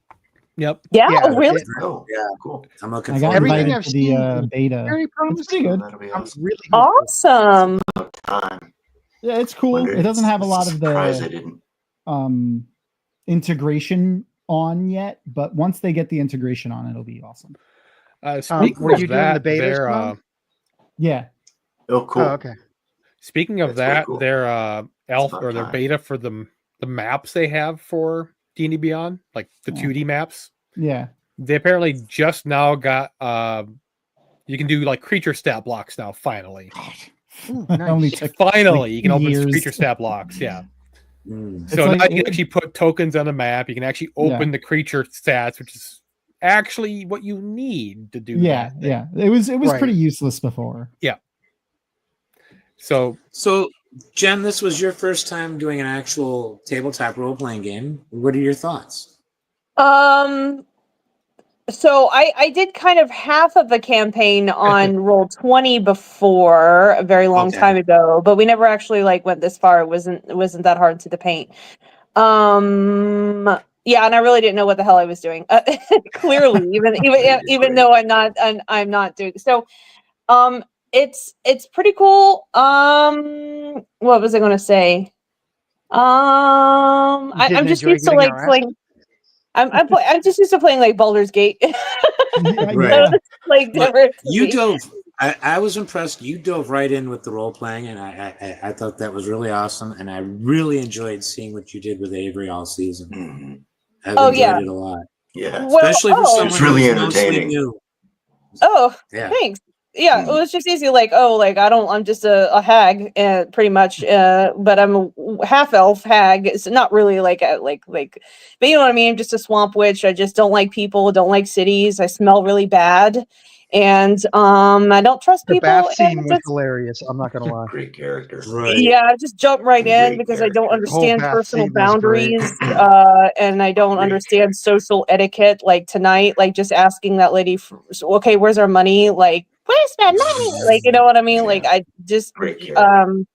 Yep. Yeah. Yeah, Oh, really? Oh, Yeah. cool. I'm looking I got forward to Everything it. invited I've to the seen beta. Very It's promising. pretty good. That'll be I'm awesome. really hopeful. Awesome. Time. Yeah, it's cool. Wonder- It doesn't have a it's lot of surprised I the didn't. integration on yet, but once they get the integration on, it'll be awesome. Speaking were of you doing that, the betas, their, Tom? Yeah. Oh, cool. Oh, okay. speaking of That's very that, cool. their elf about or their time. beta for the maps they have for D&D Beyond, like the Yeah. 2D maps, Yeah. they apparently just now got you can do like creature stat blocks now. Finally, Ooh, It only nice. took finally, you can open years. creature stat blocks. Yeah. Mm. So like- now you can actually put tokens on the map. You can actually Yeah. open the creature stats, which is actually what you need to do. Yeah, that thing. yeah. It was Right. pretty useless before. So So, Jen, this was your first time doing an actual tabletop role-playing game. What are your thoughts? So I did kind of half of a campaign on Roll20 before a very long Okay. time ago, but we never actually like went this far. It wasn't that hard to the paint. Yeah, and I really didn't know what the hell I was doing. Clearly, even though I'm not doing so. It's pretty cool. What was I going to say? I'm didn't just enjoy used to getting like harassed? playing. I'm just used to playing like Baldur's Gate. Yeah, Right. yeah. Like Look, different. You dove. I was impressed. You dove right in with the role playing, and I thought that was really awesome. And I really enjoyed seeing what you did with Avery all season. Mhm. I've Oh, enjoyed yeah. it a lot, Yeah. Well, especially for someone It's really who's mostly entertaining. new. Oh, Yeah, thanks. Yeah, Mhm. it was just easy. Like, I'm just a hag, pretty much. But I'm a half elf hag. It's not really like but you know what I mean. I'm just a swamp witch. I just don't like people. Don't like cities. I smell really bad, And I don't trust The people. bath And scene was just, hilarious. I'm not gonna lie. Great character. Right. yeah, just jump right in Great because I don't character. The whole understand bath personal scene was great. boundaries, and I don't Great understand social etiquette. Like tonight, like just asking that lady, okay, where's our money? Like, where's my money? Like, you know what I mean? Like, Yeah. I just, Great character.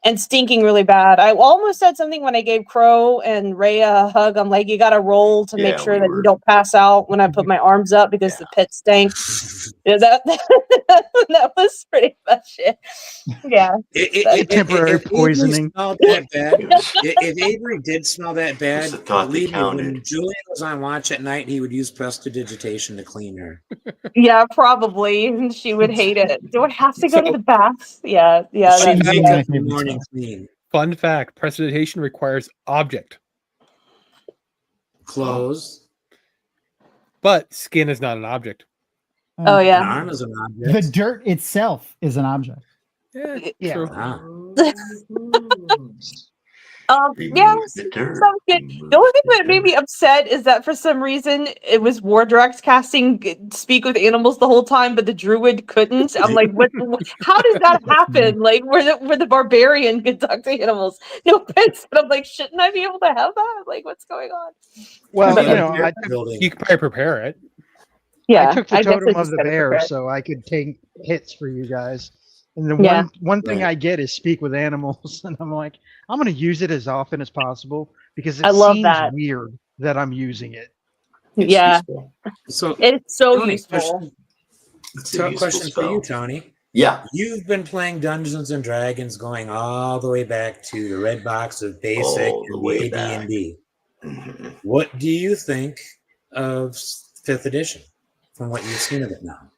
and stinking really bad. I almost said something when I gave Crow and Ray a hug. I'm like, you got to roll to make Yeah, sure we that were- you don't pass out when I put my arms up because Yeah. the pit stank. Yeah, that was pretty much it. Yeah. Temporary If Avery poisoning. smelled that bad, It was- if Avery did smell that bad, the thought that believe me, when counted. Julian was on watch at night, he would use prestidigitation to clean her. Yeah, probably. And she would hate it. Do I have to go to So- the bath? Yeah, yeah. She That's, makes yeah. it the morning clean. Fun fact: prestidigitation requires object, Clothes. but skin is not an object. Oh, An yeah. arm is an The object. dirt itself is an object. Yeah, Yeah. true. Ah. Yeah. Remove the dirt. Sounds good. Remove The only thing the that made dirt. me upset is that for some reason it was War Direct casting speak with animals the whole time, but the druid couldn't. I'm like, how does that happen? Like, where the barbarian could talk to animals? No offense, but I'm like, shouldn't I be able to have that? Like, what's going on? Well, But, you know, I took, building. You could probably prepare it. Yeah, I took the guess I totem of just the gotta bear prepare. so I could take hits for you guys. And the Yeah. one thing Right. I get is speak with animals, and I'm like, I'm gonna use it as often as possible because it I love seems that. weird that I'm using it. It's Yeah, useful. So, it's so Tony, useful. It's a useful question for you, spell. Tony. Yeah. You've been playing Dungeons and Dragons going all the way back to the red box of basic All the and way the back. AD&D. Mhm. What do you think of 5th edition from what you've seen of it now?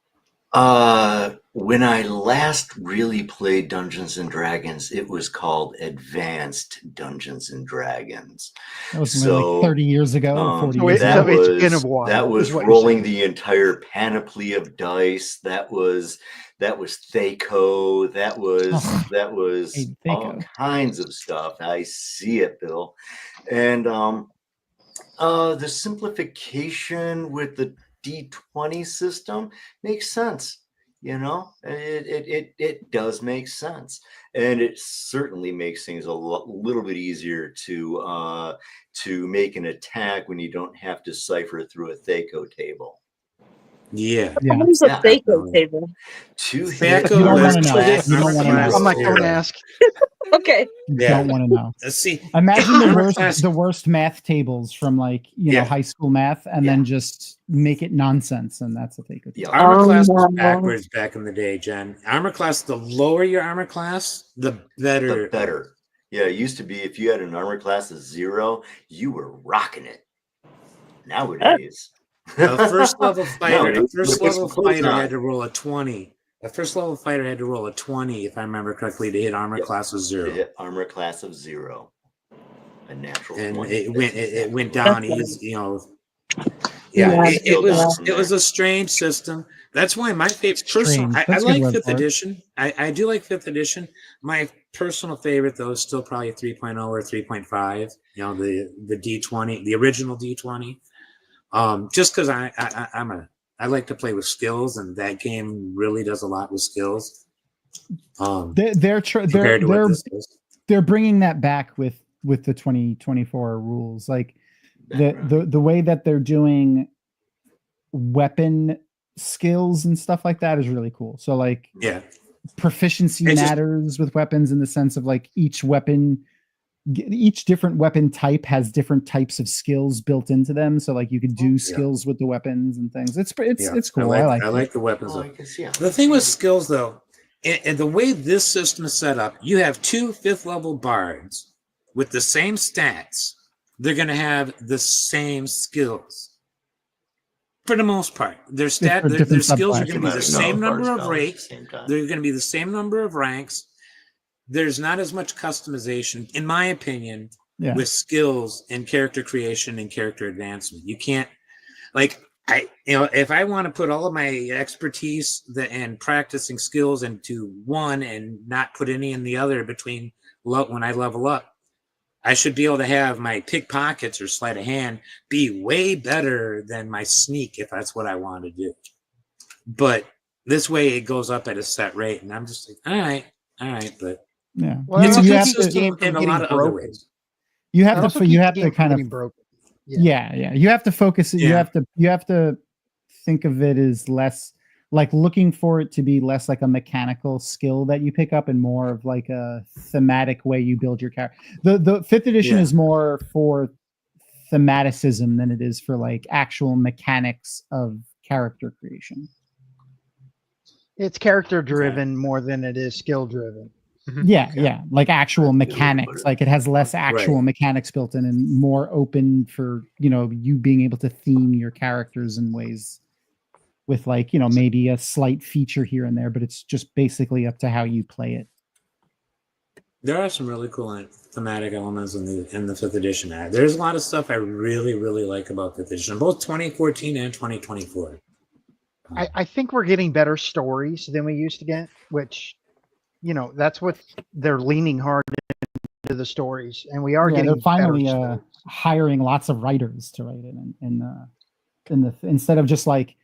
When I last really played Dungeons and Dragons, it was called Advanced Dungeons and Dragons. That was So, like 30 years ago or 40 so years it's- ago. that it's was been a while, that is was what you're rolling saying. the entire panoply of dice. That was Thaco. That was Hey, all Thaco. kinds of stuff. I see it, Bill. And the simplification with the D20 system makes sense. You know, it does make sense, and it certainly makes things a little bit easier to make an attack when you don't have to cipher through a Thaco table. Yeah. Yeah. What is a Yeah. Thaco table? Two Thaco hit You don't was wanna know. class You don't wanna know. I'm like, don't zero. ask. Okay. Yeah. Don't want to know. Let's see. Imagine Armor class- the worst math tables from like Yeah. high school math, and Yeah. then just make it nonsense, and that's a take. Yeah. Armor class was no. backwards back in the day, Jen. Armor class, the lower your armor class, the better. The better. Yeah, it used to be if you had an armor class of 0, you were rocking it. Nowadays, A first level fighter, No, a first it's level close fighter on. had to roll a 20. A first level fighter had to roll a 20, if I remember correctly, to hit armor Yep. class of to 0. hit armor class of 0. A natural And 20. it That's went exactly down. That's He's Yeah, it was yeah. it was a strange system. That's why my favorite personal. Strange. I That's a good like word 5th for it. edition. I do like 5th edition. My personal favorite though is still probably 3.0 or 3.5. You know, the D20, the original D20. Just because I like to play with skills, and that game really does a lot with skills. Compared to what this is. They're bringing that back with the 2024 rules, like the way that they're doing weapon skills and stuff like that is really cool. So like Yeah. proficiency It's just- matters with weapons in the sense of like each different weapon type has different types of skills built into them. So like you could do skills with the weapons and things. It's cool. I like the weapons. Oh, though. I guess, yeah. The thing with skills, though, and the way this system is set up, you have 2 5th level bards with the same stats. They're going to have the same skills for the most part. Their different skills are subclasses. going to be the same number of ranks. Same time. They're going to be the same number of ranks. There's not as much customization, in my opinion, Yeah. with skills and character creation and character advancement. You can't, like, if I want to put all of my expertise and practicing skills into one and not put any in the other between when I level up, I should be able to have my pickpockets or sleight of hand be way better than my sneak if that's what I want to do. but this way it goes up at a set rate, and I'm just like, all right, but Yeah. Well, it's I a don't good keep the system game from in a getting lot of other broken. ways. You I have also to keep you the have game to from kind of getting broken. yeah. You have to focus it. Yeah. You have to think of it as less like looking for it to be less like a mechanical skill that you pick up and more of like a thematic way you build your character. The fifth edition Yeah. is more for thematicism than it is for like actual mechanics of character creation. It's character driven more than it is skill driven. Yeah, like actual That's a good way to put mechanics. it. Like it has less actual Right. mechanics built in and more open for, you being able to theme your characters in ways with like, maybe a slight feature here and there, but it's just basically up to how you play it. There are some really cool thematic elements in the fifth edition. There's a lot of stuff I really, really like about fifth edition, both 2014 and 2024. I think we're getting better stories than we used to get, which, that's what they're leaning hard into the stories, and we are getting they're finally better stories. hiring lots of writers to write it in the instead of just like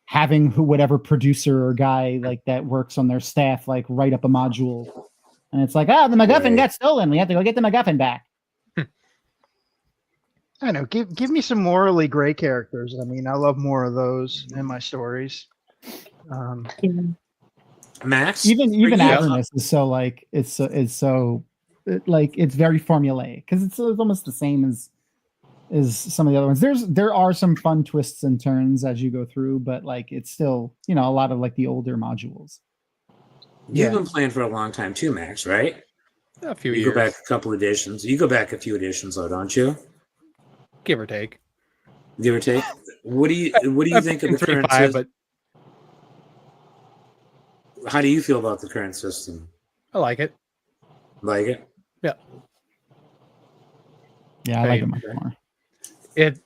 having whatever producer or guy like that works on their staff like write up a module, and it's like, the MacGuffin got stolen. We have to go get the MacGuffin back. I know. Give me some morally gray characters. I mean, I love more of those in my stories. Max, Even Avernus is so like it's so it's very formulaic because it's almost the same as some of the other ones. There are some fun twists and turns as you go through, but like it's still a lot of like the older modules. You've been playing for a long time too, Max, right? A few years. You go back a couple editions. You go back a few editions, though, don't you? Give or take. Give or take. What do you think of the current system? But how do you feel about the current system? I like it. Like it? Yeah. Yeah, I like it much more. It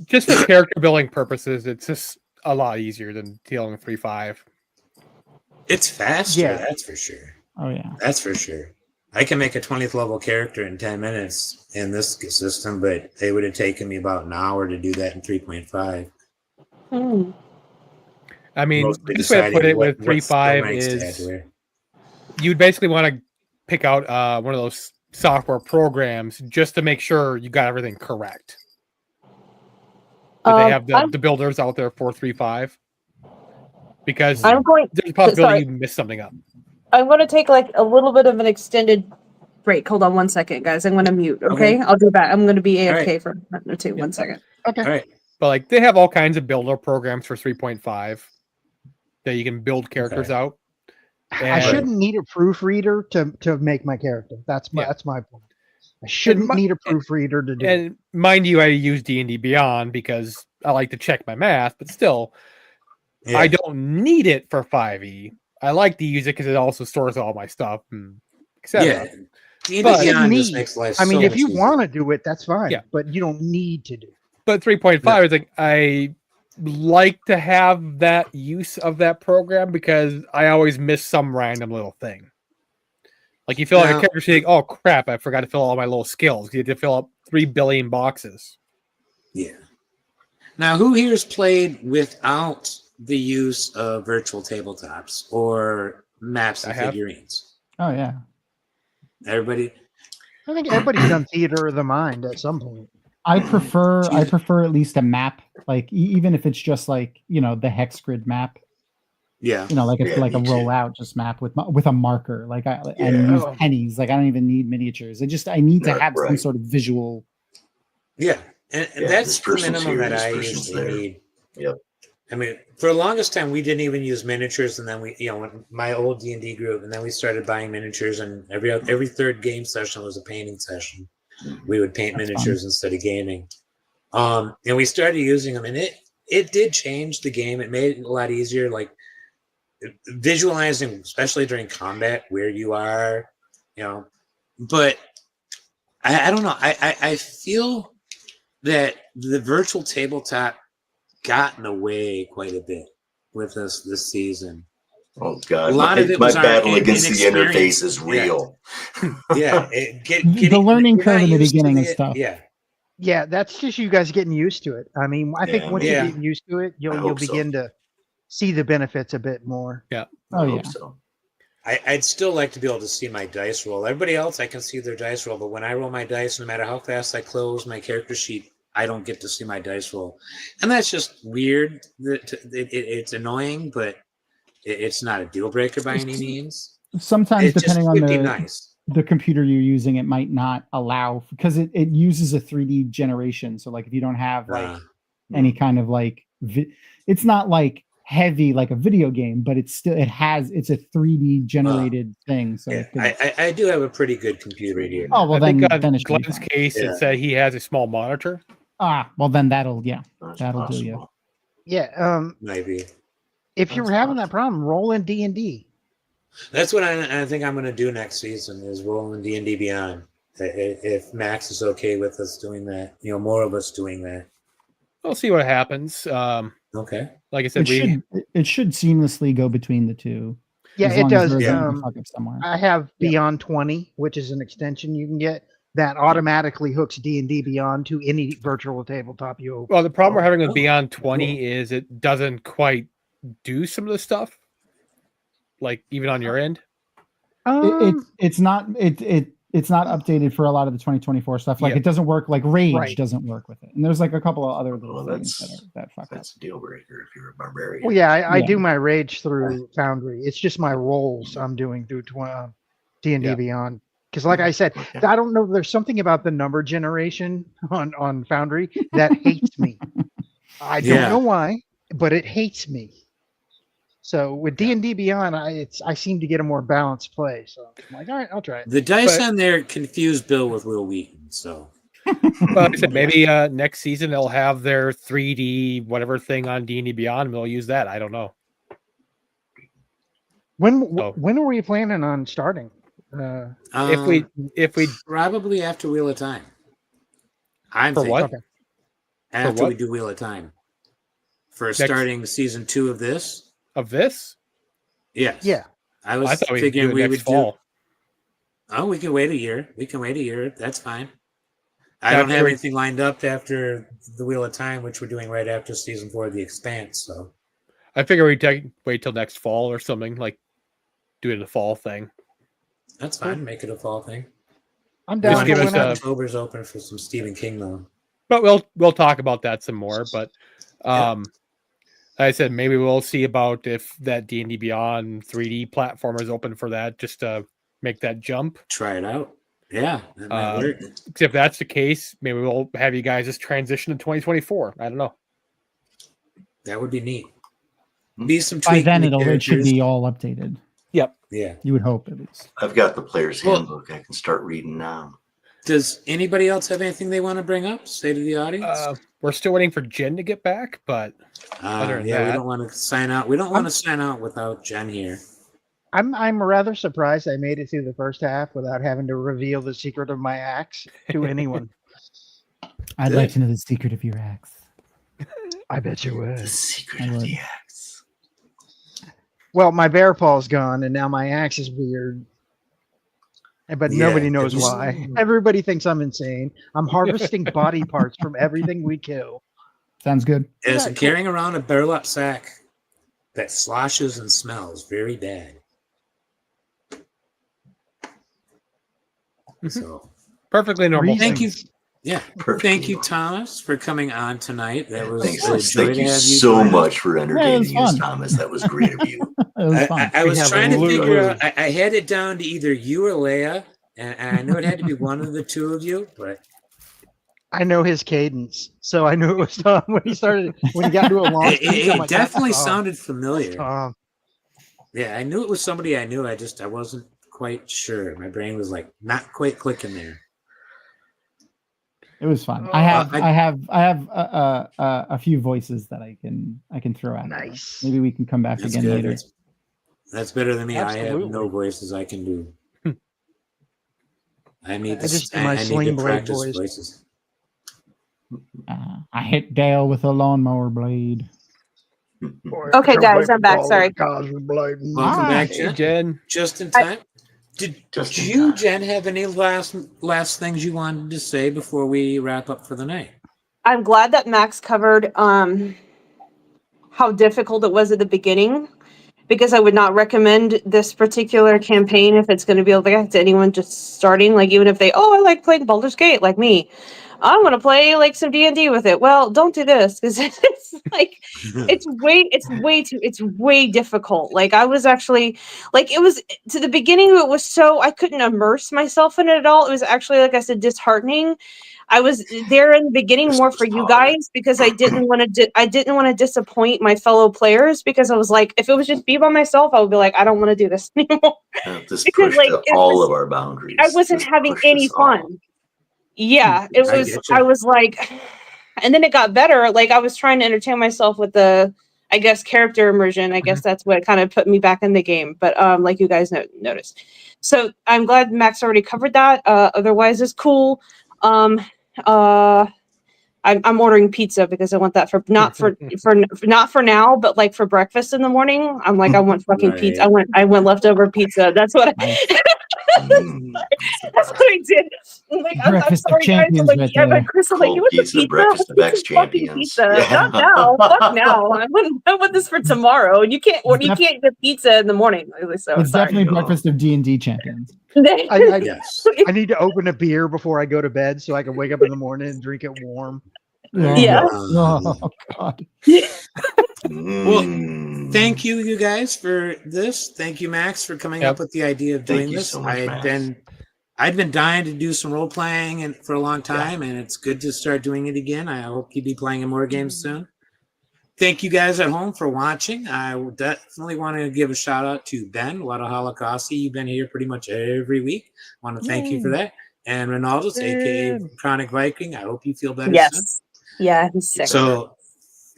just for character building purposes, it's just a lot easier than dealing with 3.5. It's faster, that's for sure. Oh yeah. That's for sure. I can make a 20th level character in 10 minutes in this system, but it would have taken me about an hour to do that in 3.5. I mean, the best way to put it with 3.5 is you'd basically want to pick out one of those software programs just to make sure you got everything correct. They have the builders out there for 3.5 because there's a possibility you missed something up. I'm going to take like a little bit of an extended break. Hold on 1 second, guys. I'm going to mute. Okay? I'll go back. I'm going to be AFK for a minute or two. 1 second. Okay. All right. But like they have all kinds of builder programs for 3.5 that you can build characters out. And I shouldn't need a proofreader to make my character. That's my point. I shouldn't need a proofreader to do it. And mind you, I use D&D Beyond because I like to check my math, but still, I don't need it for 5e. I like to use it because it also stores all my stuff, etc. D&D Beyond just makes life I mean, so if you much want to do it, that's fine. Yeah. But you don't need to do it. But 3.5 is like I like to have that use of that program because I always miss some random little thing. Like you fill out a character sheet, oh crap, I forgot to fill all my little skills. You had to fill up 3 billion boxes. Yeah. Now, who here has played without the use of virtual tabletops or maps and figurines? Oh yeah. Everybody? I think everybody's done theater of the mind at some point. I prefer at least a map, like even if it's just like the hex grid map. Yeah. Like it's like a rollout just map with a marker. Like and use pennies. Like I don't even need miniatures. I need to have some sort of visual. Yeah, and that's the minimum that I usually need. Yep. I mean, for the longest time, we didn't even use miniatures, and then we, when my old D&D group, and then we started buying miniatures, and every third game session was a painting session. We would paint miniatures instead of gaming, and we started using them, and it did change the game. It made it a lot easier, like visualizing, especially during combat, where you are, But I don't know. I feel that the virtual tabletop got in the way quite a bit with us this season. Oh God! A lot of it my was battle against the interface is real. Yeah, the learning curve in the beginning and stuff. Yeah, that's just you guys getting used to it. I mean, I think once you get used to it, you'll begin to see the benefits a bit more. I Oh hope yeah. so. I'd still like to be able to see my dice roll. Everybody else, I can see their dice roll, but when I roll my dice, no matter how fast I close my character sheet, I don't get to see my dice roll, and that's just weird. It's annoying, but it's not a deal breaker by any means. Sometimes, It just depending on would be the nice. the computer you're using, it might not allow because it uses a 3D generation. So like if you don't have like any kind of like it's not like heavy like a video game, but it's still it's a 3D generated thing. So Yeah, I do have a pretty good computer here. oh well, I think then it should be Glenn's fine. case, it said he has a small monitor. Well then that'll That's do you. possible. Yeah. Maybe. If you're That's having that problem, roll in D&D. That's what I think I'm going to do next season is roll in D&D Beyond. If Max is okay with us doing that, more of us doing that. We'll see what happens. Okay. Like I said, It should seamlessly go between the two. Yeah, as it long as does. there isn't a fuck up somewhere. I have Beyond 20, which is an extension you can get that automatically hooks D&D Beyond to any virtual tabletop you open. Well, the problem we're having with Beyond 20 is it doesn't quite do some of the stuff, like even on your end. It's not updated for a lot of the 2024 stuff. Like it doesn't work. Like Rage doesn't work with it, and there's like a couple of other little things that fuck up. That's a deal breaker if you're a barbarian. Well, yeah, I do my Rage through Foundry. It's just my rolls I'm doing through D&D Beyond. Because, like I said, I don't know. There's something about the number generation on Foundry that hates me. I don't know why, but it hates me. So with D&D Beyond, I seem to get a more balanced play. So I'm like, all right, I'll try it. The dice on there confused Bill with Will Wheaton. So, Like I said, maybe next season they'll have their 3D whatever thing on D&D Beyond, and they'll use that. I don't know. When are we planning on starting? If we probably after Wheel of Time. I'm for thinking what? after we do Wheel of Time for starting season 2 of this. Of this? Yes. Yeah. I was thought thinking we would fall. Oh, we can wait a year. That's fine. I don't have anything lined up after the Wheel of Time, which we're doing right after season 4 of The Expanse. So I figure we'd wait till next fall or something, like do it in the fall thing. that's fine. Make it a fall thing. I'm down give for us whenever. October's open for some Stephen King though. But we'll talk about that some more. But like I said, maybe we'll see about if that D&D Beyond 3D platform is open for that, just to make that jump. Try it out. Yeah, that might work. If that's the case, maybe we'll have you guys just transition to 2024. I don't know. That would be neat. Be some By then, tweaking the it should characters. be all updated. Yep. Yeah. You would hope at least. I've got the player's handbook. I can start reading now. Does anybody else have anything they want to bring up? Say to the audience. We're still waiting for Jen to get back, but other than we that, don't want to sign out. We don't want to sign out without Jen here. I'm rather surprised I made it through the first half without having to reveal the secret of my axe to anyone. I'd like to know the secret of your axe. I bet you would. The secret of the axe. Well, my bear paw's gone, and now my axe is weird. But nobody knows why. Everybody thinks I'm insane. I'm harvesting body parts from everything we kill. Sounds good. Yes, I'm carrying around a burlap sack that sloshes and smells very bad. So perfectly normal. Thank you. things. Yeah. Thank you, Thomas, for coming on tonight. That was Thanks. a joy Thank to you have you so join much for entertaining us, fun. Thomas. That was great of you. It was fun. I was have trying to a figure little- out. I had it down to either you or Leia, and I knew it had to be one of the two of you. But I know his cadence, so I knew it was Tom when he got to a long speech. I'm it like, definitely "That's Tom. sounded familiar. Tom." Yeah, I knew it was somebody I knew. I wasn't quite sure. My brain was like not quite clicking there. It was fun. I have a few voices that I can throw out. Nice. Maybe we can come back That's again good. later. That's better than me. I have Absolutely. no voices I can do. I need I to. just do I my need Sling to Blade practice voice. voices. I hit Dale with a lawnmower blade. Okay, guys, I'm back. Sorry. Welcome Hi. back, Hey, Jen. Jen. Just in time. Did Just in you, time. Jen, have any last things you wanted to say before we wrap up for the night? I'm glad that Max covered how how difficult it was at the beginning, because I would not recommend this particular campaign if it's going to be able to anyone just starting. Like, even if they, I like playing Baldur's Gate, like me, I want to play like some D&D with it. Well, don't do this, because it's like it's way difficult. Like, I was actually like, it was to the beginning, it was so I couldn't immerse myself in it at all. It was actually, like I said, disheartening. I was there in the beginning more for you guys, because I didn't want to disappoint my fellow players, because I was like, if it was just me by myself, I would be like, I don't want to do this anymore. This Because, pushed like, all of our boundaries. I wasn't This having pushed any us all. fun. Yeah, it I was. get ya. I was like, and then it got better. Like, I was trying to entertain myself with the, I guess, character immersion. I guess that's what kind of put me back in the game. But like you guys noticed, so I'm glad Max already covered that. Otherwise, it's cool. I'm ordering pizza because I want that for not for now, but like for breakfast in the morning. I'm like, I want fucking pizza. I went leftover pizza. That's what that's what I did. I'm like, I'm Breakfast of sorry, guys. I'm champions like, right I'm there. like, Chris, I'm like, Cold you want the pizza, pizza? breakfast of Let's get some fucking ex-champions. pizza. Yeah. Not now. Fuck now. I want this for tomorrow. And you can't get pizza in the morning. So It's sorry. definitely breakfast of D&D champions. Yes. I need to open a beer before I go to bed so I can wake up in the morning and drink it warm. Yeah. Oh God. Well, thank you guys for this. Thank you, Max, for coming up with the idea of doing Thank you this. so much, I'd been dying to do some role playing and for a long time, and it's good to start doing it again. I hope you'll be playing in more games soon. Thank you guys at home for watching. I definitely want to give a shout out to Ben Holocausty. You've been here pretty much every week. I want to thank you for that. And Ronaldus, aka Chronic Viking. I hope you feel better soon. Yeah, he's sick. So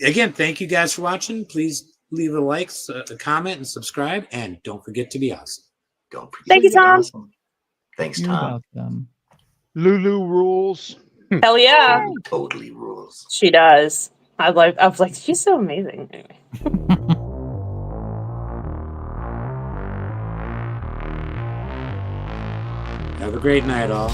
again, thank you guys for watching. Please leave a like, a comment, and subscribe. And don't forget to be awesome. Don't forget. Thank you, Tom. Awesome. Thanks, You're Tom. welcome. Lulu rules. Hell yeah. Totally rules. She does. I was like, she's so amazing. Anyway. Have a great night, all.